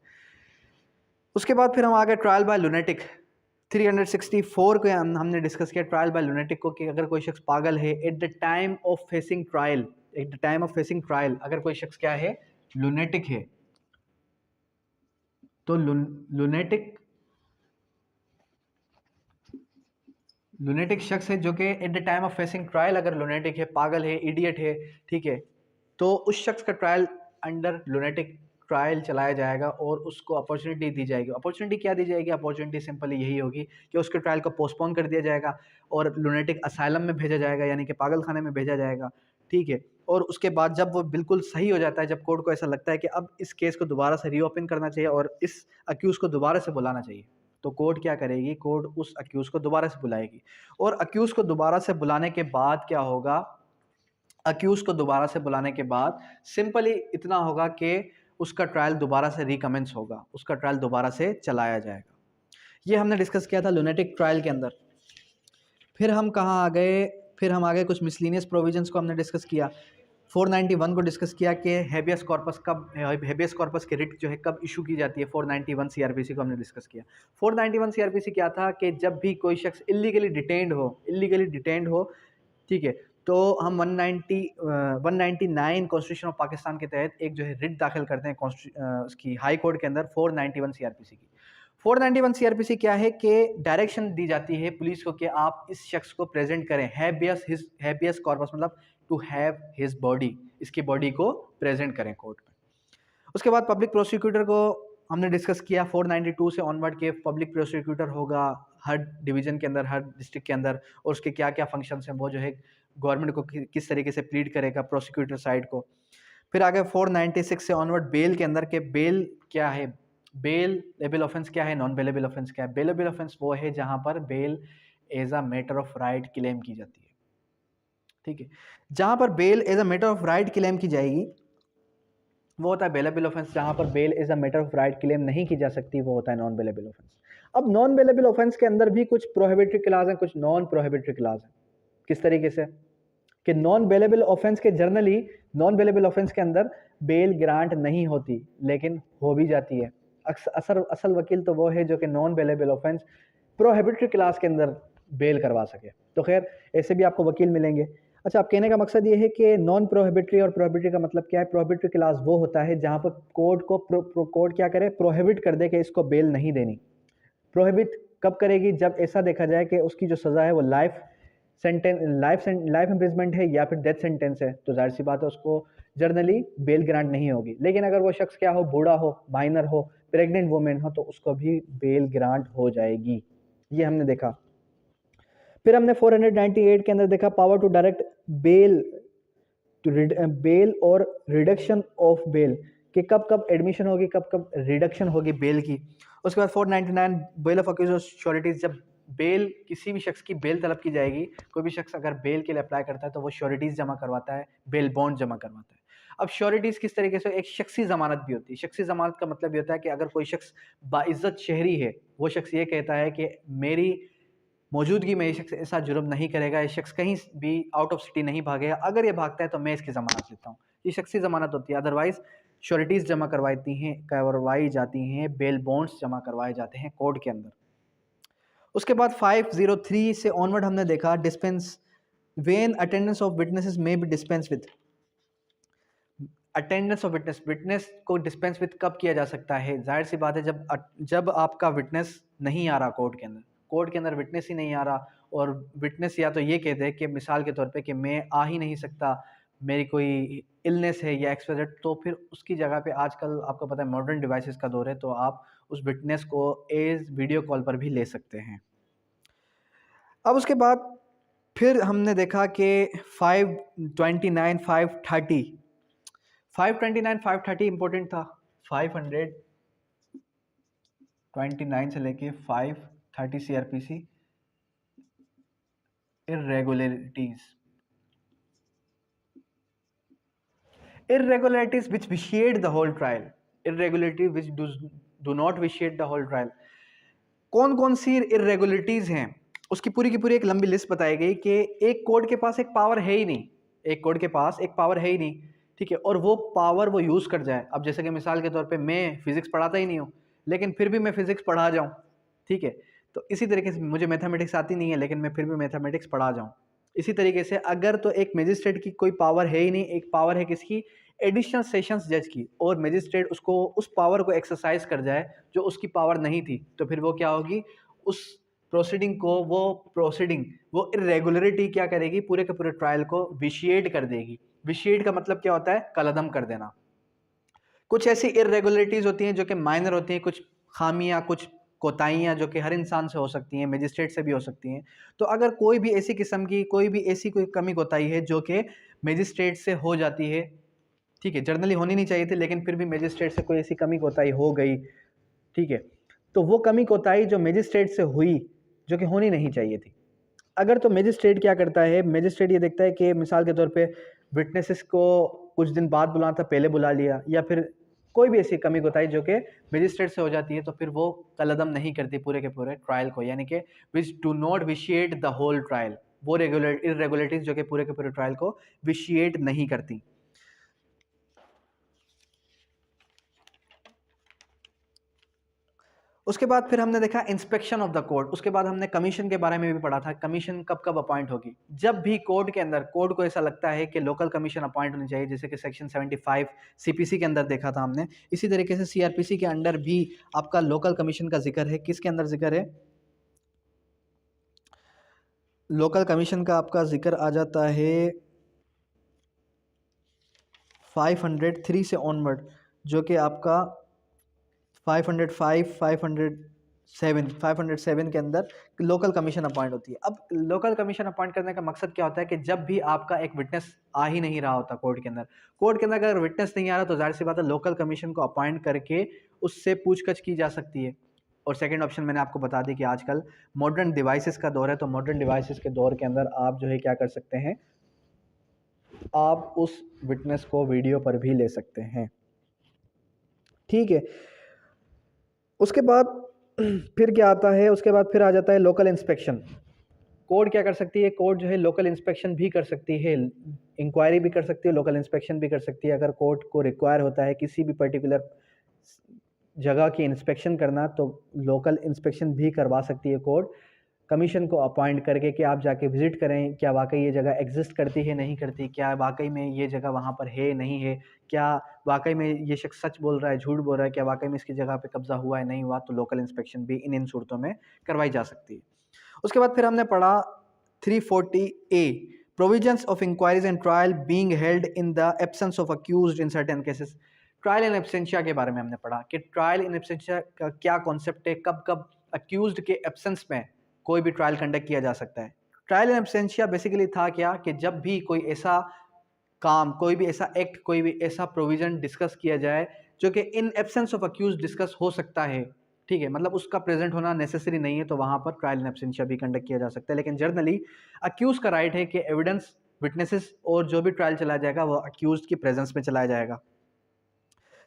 उसके बाद फिर हम आ गए ट्रायल बाय लुनेटिक। 364 को हमने डिस्कस किया ट्रायल बाय लुनेटिक को, कि अगर कोई शख्स पागल है at the time of facing trial, at the time of facing trial अगर कोई शख्स क्या है, लुनेटिक है, तो लुनेटिक शख्स है जो कि at the time of facing trial अगर लुनेटिक है, पागल है, इडियट है, ठीक है, तो उस शख्स का ट्रायल अंडर लुनेटिक ट्रायल चलाया जाएगा और उसको अपॉर्चुनिटी दी जाएगी। अपॉर्चुनिटी क्या दी जाएगी? अपॉर्चुनिटी सिंपली यही होगी कि उसके ट्रायल को पोस्टपोन कर दिया जाएगा और लुनेटिक असाइलम में भेजा जाएगा, यानी कि पागल खाने में भेजा जाएगा, ठीक है। और उसके बाद जब वो बिल्कुल सही हो जाता है, जब कोर्ट को ऐसा लगता है कि अब इस केस को दोबारा से रीओपन करना चाहिए और इस अक्यूज़ को दोबारा से बुलाना चाहिए, तो कोर्ट क्या करेगी? कोर्ट उस अक्यूज़ को दोबारा से बुलाएगी। और अक्यूज़ को दोबारा से बुलाने के बाद क्या होगा? अक्यूज़ को दोबारा से बुलाने के बाद सिंपली इतना होगा कि उसका ट्रायल दोबारा से रिकमेंस होगा, उसका ट्रायल दोबारा से चलाया जाएगा। ये हमने डिस्कस किया था लुनेटिक ट्रायल के अंदर। फिर हम कहाँ आ गए? फिर हम आ गए कुछ मिसलिनियस प्रोविजंस को हमने डिस्कस किया। 491 को डिस्कस किया कि हेबियस कॉर्पस कब, हेबियस कॉर्पस की रिट जो है कब इशू की जाती है। 491 सीआरपीसी को हमने डिस्कस किया। 491 सीआरपीसी क्या था कि जब भी कोई शख्स इलीगली डिटेन्ड हो, ठीक है, तो हम 199 कॉन्स्टिट्यूशन ऑफ पाकिस्तान के तहत एक जो है रिट दाखिल करते हैं उसकी हाई कोर्ट के अंदर 491 सीआरपीसी की। 491 सीआरपीसी क्या है कि डायरेक्शन दी जाती है पुलिस को कि आप इस शख्स को प्रेजेंट करें, हैबियस कॉर्पस मतलब टू हैव हिज बॉडी, इसकी बॉडी को प्रेजेंट करें कोर्ट में। उसके बाद पब्लिक प्रोसिक्यूटर को हमने डिस्कस किया 492 से ऑनवर्ड के पब्लिक प्रोसिक्यूटर होगा हर डिवीजन के अंदर, हर डिस्ट्रिक्ट के अंदर, और उसके क्या क्या फंक्शंस हैं, वो जो है गवर्नमेंट को किस तरीके से प्लीड करेगा प्रोसिक्यूटर साइड को। फिर आगे 496 से ऑनवर्ड बेल के अंदर के बेल क्या है, बेल लेबल ऑफेंस क्या है, नॉन बेलेबल ऑफेंस क्या है। बेलेबल ऑफेंस वो है जहां पर bail as a matter of right claim की जाती है, ठीक है। जहां पर bail as a matter of right claim की जाएगी वो होता है बेलेबल ऑफेंस। जहां पर bail as a matter of right claim नहीं की जा सकती वो होता है नॉन बेलेबल ऑफेंस। अब नॉन बेलेबल ऑफेंस के अंदर भी कुछ प्रोहिबिटरी क्लास हैं, कुछ नॉन प्रोहिबिटरी क्लास हैं। किस तरीके से कि नॉन बेलेबल ऑफेंस के जनरली नॉन बेलेबल ऑफेंस के अंदर बेल ग्रांट नहीं होती, लेकिन हो भी जाती है। असल वकील तो वो है जो कि non bailable offence prohibitory class के अंदर बेल करवा सके। तो खैर ऐसे भी आपको वकील मिलेंगे। अच्छा, आप कहने का मकसद ये है कि नॉन प्रोहिबिटरी और प्रोहिबिटरी का मतलब क्या है? प्रोहिबिटरी क्लास वो होता है जहां पर कोर्ट क्या करे, प्रोहिबिट कर दे कि इसको बेल नहीं देनी। प्रोहिबिट कब करेगी? जब ऐसा देखा जाए कि उसकी जो सज़ा है वो लाइफ इम्प्रिजमेंट है या फिर डेथ सेंटेंस है, तो जाहिर सी बात है उसको जर्नली बेल ग्रांट नहीं होगी। लेकिन अगर वो शख्स क्या हो, बूढ़ा हो, माइनर हो, प्रेग्नेंट वुमेन हो, तो उसको भी बेल ग्रांट हो जाएगी। ये हमने देखा। फिर हमने 498 के अंदर देखा power to direct bail bail और रिडक्शन ऑफ बेल, कि कब कब एडमिशन होगी, कब कब रिडक्शन होगी बेल की। उसके बाद 499 बेल ऑफ अक्यूज श्योरिटीज, जब बेल किसी भी शख्स की बेल तलब की जाएगी, कोई भी शख्स अगर बेल के लिए अप्लाई करता है तो वो श्योरिटीज जमा करवाता है, बेल बॉन्ड जमा करवाता है। अब श्योरिटीज किस तरीके से? एक शख्सी जमानत भी होती है। शख्सी जमानत का मतलब ये होता है कि अगर कोई शख्स बाइज्जत शहरी है, वो शख्स ये कहता है कि मेरी मौजूदगी में ये शख्स ऐसा जुर्म नहीं करेगा, ये शख्स कहीं भी आउट ऑफ सिटी नहीं भागेगा, अगर ये भागता है तो मैं इसकी ज़मानत लेता हूँ। ये शख्सी ज़मानत होती है। अदरवाइज़ श्योरिटीज़ जमा करवाई जाती हैं, बेल बॉन्ड्स जमा करवाए जाते हैं कोर्ट के अंदर। उसके बाद 503 से ऑनवर्ड हमने देखा dispense when attendance of witnesses में be dispense with. Attendance of witness को डिस्पेंस विद कब किया जा सकता है? जाहिर सी बात है जब आपका विटनेस नहीं आ रहा कोर्ट के अंदर विटनेस ही नहीं आ रहा, और विटनेस या तो ये कह दे कि मिसाल के तौर पे कि मैं आ ही नहीं सकता, मेरी कोई इलनेस है या एक्सवाइजेड, तो फिर उसकी जगह पे आजकल आपको पता है मॉडर्न डिवाइसेस का दौर है, तो आप उस विटनेस को एज वीडियो कॉल पर भी ले सकते हैं। अब उसके बाद फिर हमने देखा कि 529 530 इंपॉर्टेंट था। 529 से लेके 530 30 CRPC irregularities which vitiate the whole trial, irregularity which do not vitiate the whole trial। कौन कौन सी इरेगुलरिटीज हैं उसकी पूरी की पूरी एक लंबी लिस्ट बताई गई कि एक कोर्ट के पास एक पावर है ही नहीं, एक कोर्ट के पास एक पावर है ही नहीं, ठीक है, और वो पावर वो यूज़ कर जाए। अब जैसे कि मिसाल के तौर पे मैं फिजिक्स पढ़ाता ही नहीं हूँ लेकिन फिर भी मैं फिजिक्स पढ़ा जाऊँ, ठीक है, तो इसी तरीके से मुझे मैथमेटिक्स आती नहीं है लेकिन मैं फिर भी मैथमेटिक्स पढ़ा जाऊँ। इसी तरीके से अगर तो एक मजिस्ट्रेट की कोई पावर है ही नहीं, एक पावर है किसकी, एडिशनल सेशंस जज की, और मजिस्ट्रेट उसको उस पावर को एक्सरसाइज कर जाए जो उसकी पावर नहीं थी, तो फिर वो क्या होगी, उस प्रोसीडिंग को वो इरेगुलरिटी क्या करेगी, पूरे के पूरे ट्रायल को विशिएट कर देगी। विशिएट का मतलब क्या होता है, कलअदम कर देना। कुछ ऐसी इरेगुलरिटीज होती हैं जो कि माइनर होती हैं, कुछ खामियां, कुछ कोताहियां जो कि हर इंसान से हो सकती हैं, मजिस्ट्रेट से भी हो सकती हैं। तो अगर कोई भी ऐसी किस्म की कोई कमी कोताही है जो कि मजिस्ट्रेट से हो जाती है, ठीक है, जर्नली होनी नहीं चाहिए थी लेकिन फिर भी मजिस्ट्रेट से कोई ऐसी कमी कोताही हो गई, ठीक है, तो वो कमी कोताही जो मजिस्ट्रेट से हुई जो कि होनी नहीं चाहिए थी, अगर तो मजिस्ट्रेट क्या करता है, मजिस्ट्रेट ये देखता है कि मिसाल के तौर पे विटनेसेस को कुछ दिन बाद बुलाना था, पहले बुला लिया, या फिर कोई भी ऐसी कमी कोताही जो कि मजिस्ट्रेट से हो जाती है, तो फिर वो कलअदम नहीं करती पूरे के पूरे ट्रायल को, यानी कि which do not vitiate the whole trial, वो इरेगुलरिटीज जो कि पूरे के पूरे ट्रायल को विशिएट नहीं करती। उसके बाद फिर हमने देखा इंस्पेक्शन ऑफ द कोर्ट। उसके बाद हमने कमीशन के बारे में भी पढ़ा था, कमीशन कब कब अपॉइंट होगी। जब भी कोर्ट के अंदर कोर्ट को ऐसा लगता है कि लोकल कमीशन अपॉइंट होनी चाहिए, जैसे कि सेक्शन 75 सीपीसी के अंदर देखा था हमने, इसी तरीके से सीआरपीसी के अंदर भी आपका लोकल कमीशन का जिक्र है। किसके अंदर जिक्र है, लोकल कमीशन का आपका जिक्र आ जाता है 503 से ऑनवर्ड, जो कि आपका 505, 507 के अंदर लोकल कमीशन अपॉइंट होती है। अब लोकल कमीशन अपॉइंट करने का मकसद क्या होता है कि जब भी आपका एक विटनेस आ ही नहीं रहा होता कोर्ट के अंदर अगर विटनेस नहीं आ रहा तो जाहिर सी बात है लोकल कमीशन को अपॉइंट करके उससे पूछताछ की जा सकती है। और सेकंड ऑप्शन मैंने आपको बता दी कि आजकल मॉडर्न डिवाइसेस का दौर है, तो मॉडर्न डिवाइसेस के दौर के अंदर आप जो है क्या कर सकते हैं, आप उस विटनेस को वीडियो पर भी ले सकते हैं, ठीक है। उसके बाद फिर क्या आता है, उसके बाद फिर आ जाता है लोकल इंस्पेक्शन। कोर्ट क्या कर सकती है, कोर्ट जो है लोकल इंस्पेक्शन भी कर सकती है, इंक्वायरी भी कर सकती है, लोकल इंस्पेक्शन भी कर सकती है। अगर कोर्ट को रिक्वायर होता है किसी भी पर्टिकुलर जगह की इंस्पेक्शन करना तो लोकल इंस्पेक्शन भी करवा सकती है कोर्ट, कमीशन को अपॉइंट करके कि आप जाके विजिट करें, क्या वाकई ये जगह एग्जिस्ट करती है नहीं करती, क्या वाकई में ये जगह वहाँ पर है नहीं है, क्या वाकई में ये शख्स सच बोल रहा है झूठ बोल रहा है, क्या वाकई में इसकी जगह पे कब्जा हुआ है नहीं हुआ, तो लोकल इंस्पेक्शन भी इन सूरतों में करवाई जा सकती है। उसके बाद फिर हमने पढ़ा 340A, provisions of inquiries and trial being held in the absence of accused in certain cases. Trial in absentia के बारे में हमने पढ़ा कि ट्रायल इन एब्सेंशिया का क्या कॉन्सेप्ट है, कब कब अक्यूज्ड के एब्सेंस में कोई भी ट्रायल कंडक्ट किया जा सकता है। ट्रायल इन एब्सेंशिया बेसिकली था क्या कि जब भी कोई ऐसा काम, कोई भी ऐसा एक्ट, कोई भी ऐसा प्रोविजन डिस्कस किया जाए जो कि in absence of accused discuss हो सकता है, ठीक है, मतलब उसका प्रेजेंट होना नेसेसरी नहीं है, तो वहां पर ट्रायल इन एब्सेंशिया भी कंडक्ट किया जा सकता है। लेकिन जनरली अक्यूज का राइट है कि एविडेंस, विटनेसेस और जो भी ट्रायल चलाया जाएगा वो अक्यूज की प्रेजेंस में चलाया जाएगा।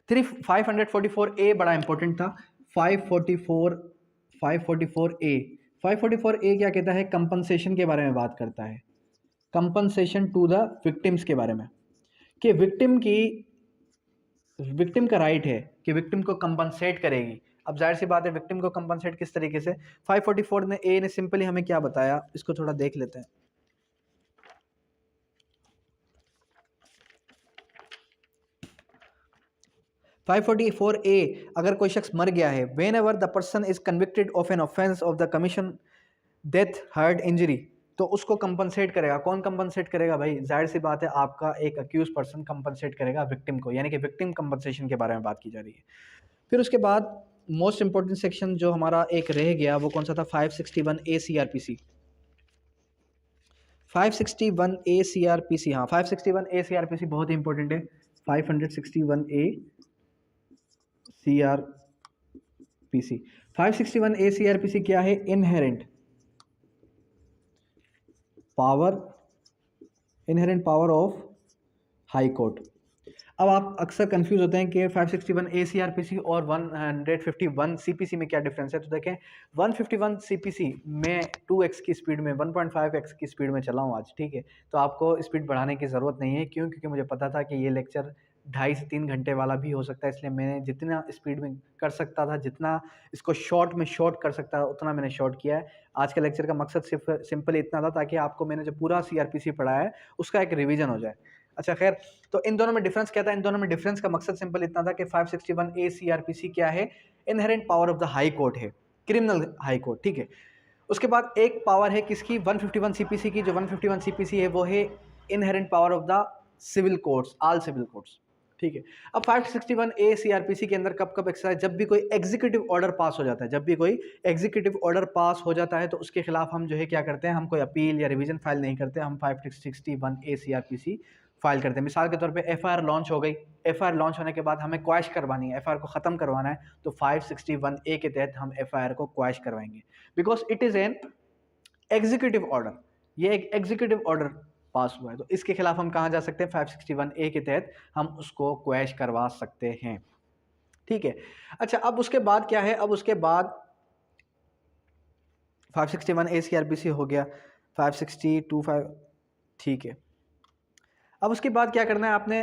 544A बड़ा इंपॉर्टेंट था। 544A क्या कहता है, कंपनसेशन के बारे में बात करता है, कंपनसेशन टू द विक्टिम्स के बारे में, कि विक्टिम का राइट है कि विक्टिम को कंपनसेट करेगी। अब जाहिर सी बात है विक्टिम को कंपनसेट किस तरीके से, 544 ने सिंपली हमें क्या बताया, इसको थोड़ा देख लेते हैं। 544A, अगर कोई शख्स मर गया है, whenever the person is convicted of an offence of the commission death, hurt, injury, तो उसको कंपनसेट करेगा। कौन कंपनसेट करेगा भाई, जाहिर सी बात है आपका एक अक्यूज पर्सन कंपनसेट करेगा विक्टिम को, यानी कि विक्टिम कंपनसेशन के बारे में बात की जा रही है। फिर उसके बाद मोस्ट इंपॉर्टेंट सेक्शन जो हमारा एक रह गया वो कौन सा था, 561A CRPC। 561A CRPC, हाँ 561A CRPC बहुत ही इंपॉर्टेंट है। 561A CRPC PC. 561A CrPC क्या है? Inherent power of high court. अब आप अक्सर कंफ्यूज होते हैं कि 561A सीआरपीसी और 151 सीपीसी में क्या डिफरेंस है। तो देखें 151 सीपीसी में 2x की स्पीड में 1.5x की स्पीड में चला हूँ आज, ठीक है। तो आपको स्पीड बढ़ाने की ज़रूरत नहीं है। क्यों? क्योंकि मुझे पता था कि ये लेक्चर 2.5 से 3 घंटे वाला भी हो सकता है, इसलिए मैंने जितना स्पीड में कर सकता था, जितना इसको शॉर्ट में शॉर्ट कर सकता था, उतना मैंने शॉर्ट किया है। आज के लेक्चर का मकसद सिर्फ सिंपल इतना था ताकि आपको मैंने जो पूरा सीआरपीसी पढ़ाया है उसका एक रिवीजन हो जाए। अच्छा खैर, तो इन दोनों में डिफरेंस क्या था? इन दोनों में डिफरेंस का मकसद सिंपल इतना था कि 561A सीआरपीसी क्या है? Inherent power of the high court है, क्रिमिनल हाई कोर्ट, ठीक है। उसके बाद एक पावर है किसकी? 151 सीपीसी की। जो 151 सीपीसी है वो है inherent power of the civil courts, all civil courts, ठीक है। अब 561A सीआरपीसी के अंदर कब कब एक्सरसाइज, जब भी कोई एग्जीक्यूटिव ऑर्डर पास हो जाता है, जब भी कोई एग्जीक्यूटिव ऑर्डर पास हो जाता है तो उसके खिलाफ हम जो है क्या करते हैं? हम कोई अपील या रिवीजन फाइल नहीं करते, हम 561A सीआरपीसी फाइल करते हैं। मिसाल के तौर पे एफआईआर लॉन्च हो गई, एफआईआर लॉन्च होने के बाद हमें क्वैश करवानी है, एफआईआर को ख़त्म करवाना है, तो 561A के तहत हम एफआईआर को क्वैश करवाएंगे, because it is an executive order. ये एक एग्जीक्यूटिव ऑर्डर पास हुआ है, तो इसके खिलाफ हम कहाँ जा सकते हैं? 561A के तहत हम उसको क्वैश करवा सकते हैं, ठीक है। अच्छा, अब उसके बाद क्या है? अब उसके बाद 561A सीआरपीसी हो गया, 562 ठीक है। अब उसके बाद क्या करना है आपने?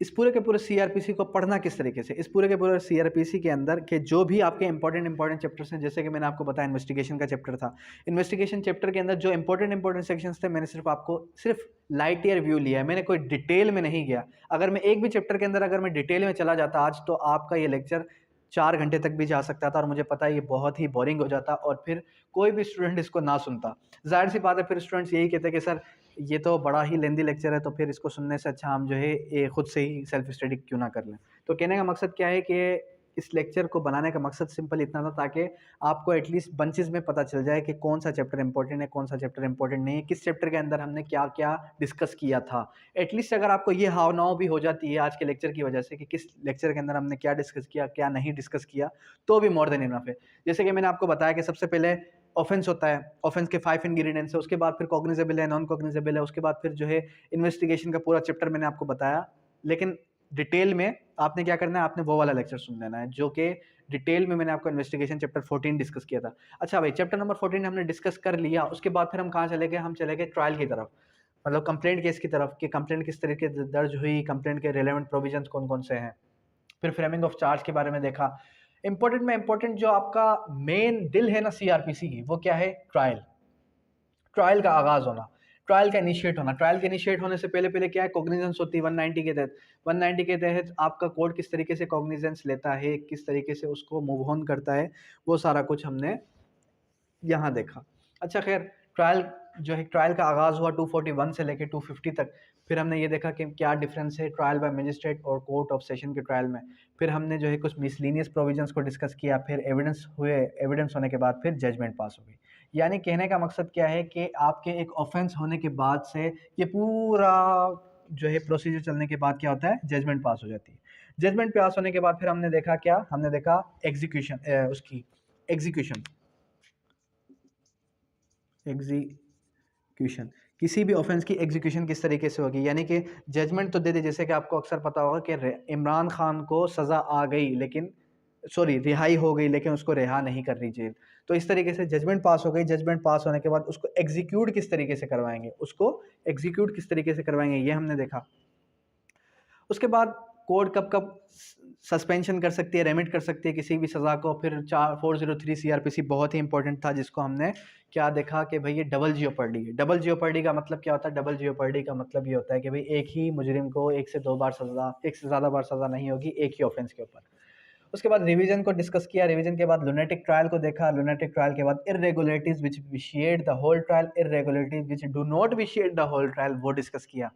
इस पूरे के पूरे सीआरपीसी को पढ़ना किस तरीके से? इस पूरे के पूरे सीआरपीसी के अंदर के जो भी आपके इंपॉर्टेंट चैप्टर्स हैं, जैसे कि मैंने आपको बताया इन्वेस्टिगेशन का चैप्टर था, इन्वेस्टिगेशन चैप्टर के अंदर जो इंपॉर्टेंट सेक्शंस थे, मैंने सिर्फ आपको सिर्फ लाइट ईयर व्यू लिया है, मैंने कोई डिटेल में नहीं गया। अगर मैं एक भी चैप्टर के अंदर अगर मैं डिटेल में चला जाता आज, तो आपका ये लेक्चर 4 घंटे तक भी जा सकता था, और मुझे पता है ये बहुत ही बोरिंग हो जाता, और फिर कोई भी स्टूडेंट इसको ना सुनता। जाहिर सी बात है, फिर स्टूडेंट्स यही कहते हैं कि सर ये तो बड़ा ही लेंदी लेक्चर है, तो फिर इसको सुनने से अच्छा हम जो है ये खुद से ही सेल्फ स्टडी क्यों ना कर लें। तो कहने का मकसद क्या है कि इस लेक्चर को बनाने का मकसद सिंपल इतना था ताकि आपको एटलीस्ट बंचेस में पता चल जाए कि कौन सा चैप्टर इंपॉर्टेंट है, कौन सा चैप्टर इंपॉर्टेंट नहीं है, किस चैप्टर के अंदर हमने क्या क्या डिस्कस किया था। एटलीस्ट अगर आपको ये हाव नाव भी हो जाती है आज के लेक्चर की वजह से कि किस लेक्चर के अंदर हमने क्या डिस्कस किया, क्या नहीं डिस्कस किया, तो भी मोर देन इनफ है। जैसे कि मैंने आपको बताया कि सबसे पहले ऑफेंस होता है, ऑफेंस के 5 इंग्रेडिएंट्स है, उसके बाद फिर कॉग्निजेबल है, नॉन कॉग्निजेबल है, उसके बाद फिर जो है इन्वेस्टिगेशन का पूरा चैप्टर मैंने आपको बताया। लेकिन डिटेल में आपने क्या करना है? आपने वो वाला लेक्चर सुन लेना है जो कि डिटेल में मैंने आपको इन्वेस्टिगेशन चैप्टर 14 डिस्कस किया था। अच्छा भाई, चैप्टर नंबर 14 हमने डिस्कस कर लिया, उसके बाद फिर हम कहाँ चले गए? हम चले गए ट्रायल की तरफ, मतलब कंप्लेंट केस की तरफ, कि कंप्लेंट किस तरीके से दर्ज हुई, कंप्लेंट के रिलेवेंट प्रोविजंस कौन कौन से हैं। फिर फ्रेमिंग ऑफ चार्ज के बारे में देखा। इंपॉर्टेंट में इंपॉर्टेंट जो आपका मेन दिल है ना सीआरपीसी की, वो क्या है? ट्रायल। ट्रायल का आगाज होना, ट्रायल का इनिशिएट होना। ट्रायल के इनिशिएट होने से पहले पहले क्या है? कॉग्निजेंस होती है 190 के तहत। 190 के तहत आपका कोर्ट किस तरीके से कॉग्निजेंस लेता है, किस तरीके से उसको मूव ऑन करता है, वो सारा कुछ हमने यहाँ देखा। अच्छा खैर, ट्रायल जो है, ट्रायल का आगाज़ हुआ 241 से लेकर 250 तक। फिर हमने ये देखा कि क्या डिफरेंस है ट्रायल बाय मजिस्ट्रेट और कोर्ट ऑफ सेशन के ट्रायल में। फिर हमने जो है कुछ मिसलीनियस प्रोविजंस को डिस्कस किया। फिर एविडेंस होने के बाद फिर जजमेंट पास हो गई। यानी कहने का मकसद क्या है कि आपके एक ऑफेंस होने के बाद से ये पूरा जो है प्रोसीजर चलने के बाद क्या होता है? जजमेंट पास हो जाती है। जजमेंट पास होने के बाद फिर हमने देखा क्या? हमने देखा एग्जीक्यूशन, उसकी एग्जीक्यूशन एग्जीक्यूशन किसी भी ऑफेंस की एग्जीक्यूशन किस तरीके से होगी। यानी कि जजमेंट तो दे दे, जैसे कि आपको अक्सर पता होगा कि इमरान खान को सज़ा आ गई, लेकिन रिहाई हो गई, लेकिन उसको रिहा नहीं कर रही जेल। तो इस तरीके से जजमेंट पास हो गई। जजमेंट पास होने के बाद उसको एग्जीक्यूट किस तरीके से करवाएंगे, उसको एग्जीक्यूट किस तरीके से करवाएंगे, ये हमने देखा। उसके बाद कोर्ट कब कब सस्पेंशन कर सकती है, रेमिट कर सकती है किसी भी सज़ा को। फिर 403 सीआरपीसी बहुत ही इंपॉर्टेंट था, जिसको हमने क्या देखा कि भाई ये डबल जियोपर्डी है। डबल जियोपर्डी का मतलब क्या होता है? डबल जियोपर्डी का मतलब ये होता है कि भाई एक ही मुजरिम को एक से दो बार सज़ा, एक से ज़्यादा बार सज़ा नहीं होगी एक ही ऑफेंस के ऊपर। उसके बाद रिवीजन को डिस्कस किया। रिवीजन के बाद लुनेटिक ट्रायल को देखा। लुनेटिक ट्रायल के बाद irregularities which vitiate the whole trial, irregularities which do not vitiate the whole trial, वो डिस्कस किया।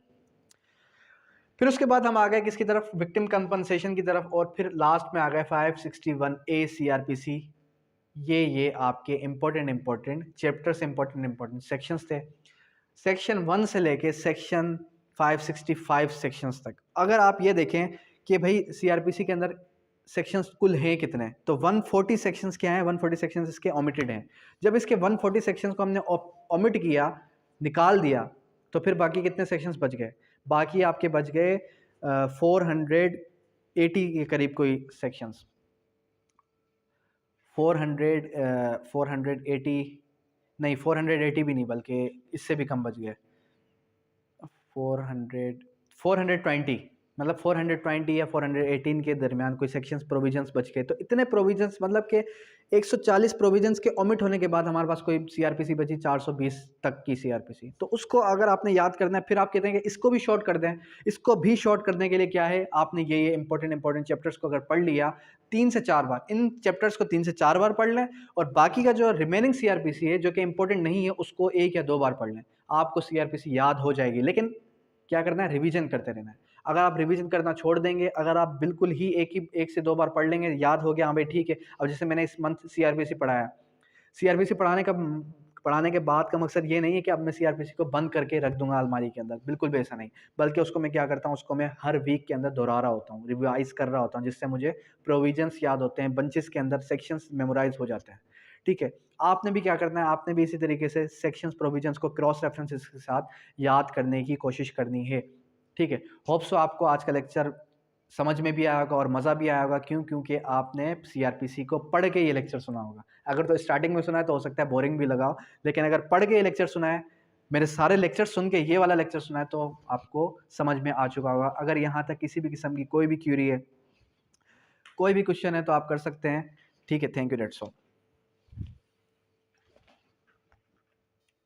फिर उसके बाद हम आ गए किसकी तरफ? विक्टिम कंपनसेशन की तरफ। और फिर लास्ट में आ गए 561A सीआरपीसी। ये आपके इंपॉर्टेंट चैप्टर्स, इंपॉर्टेंट सेक्शंस थे, सेक्शन 1 से लेके सेक्शन 565 सेक्शंस तक। अगर आप ये देखें कि भाई सीआरपीसी के अंदर सेक्शंस कुल हैं कितने, तो 140 सेक्शंस क्या हैं, 140 सेक्शंस इसके ओमिटेड हैं। जब इसके 140 सेक्शंस को हमने ओमिट किया, निकाल दिया, तो फिर बाकी कितने सेक्शंस बच गए, बाकी आपके बच गए 480 के करीब कोई सेक्शंस, 480 नहीं, 480 भी नहीं, बल्कि इससे भी कम बच गए, 420, मतलब 420 या 418 के दरमियान कोई सेक्शंस प्रोविजंस बच गए। तो इतने प्रोविजंस, मतलब कि 140 प्रोविजंस के ओमिट होने के बाद हमारे पास कोई सीआरपीसी बची 420 तक की सीआरपीसी। तो उसको अगर आपने याद करना है, फिर आप कहते हैं कि इसको भी शॉर्ट कर दें, इसको भी शॉर्ट करने के लिए क्या है, आपने ये इंपॉर्टेंट चैप्टर्स को अगर पढ़ लिया 3 से 4 बार, इन चैप्टर्स को 3 से 4 बार पढ़ लें, और बाकी का जो रिमेनिंग सीआरपीसी है जो कि इंपॉर्टेंट नहीं है उसको 1 या 2 बार पढ़ लें, आपको सीआरपीसी याद हो जाएगी। लेकिन क्या करना है, रिवीजन करते रहना है। अगर आप रिवीजन करना छोड़ देंगे, अगर आप बिल्कुल ही एक से 2 बार पढ़ लेंगे, याद हो गया हाँ भाई ठीक है, अब जैसे मैंने इस मंथ सीआरपीसी पढ़ाया, सीआरपीसी पढ़ाने के बाद का मकसद ये नहीं है कि अब मैं सीआरपीसी को बंद करके रख दूंगा अलमारी के अंदर, बिल्कुल भी ऐसा नहीं, बल्कि उसको मैं क्या करता हूँ, उसको मैं हर वीक के अंदर दोहरा रहा होता हूँ, रिवाइज कर रहा होता हूँ, जिससे मुझे प्रोविजंस याद होते हैं, बंचेस के अंदर सेक्शंस मेमोराइज हो जाते हैं। ठीक है, आपने भी क्या करना है, आपने भी इसी तरीके से सेक्शंस प्रोविजंस को क्रॉस रेफरेंसेस के साथ याद करने की कोशिश करनी है। ठीक है, होप सो आपको आज का लेक्चर समझ में भी आया होगा और मज़ा भी आया होगा। क्यों? क्योंकि आपने सीआरपीसी को पढ़ के ये लेक्चर सुना होगा। अगर तो स्टार्टिंग में सुना है तो हो सकता है बोरिंग भी लगा हो, लेकिन अगर पढ़ के ये लेक्चर सुना है, मेरे सारे लेक्चर सुन के ये वाला लेक्चर सुना है, तो आपको समझ में आ चुका होगा। अगर यहाँ तक किसी भी किस्म की कोई भी क्यूरी है, कोई भी क्वेश्चन है, तो आप कर सकते हैं। ठीक है, थैंक यू, डेट्स ऑल।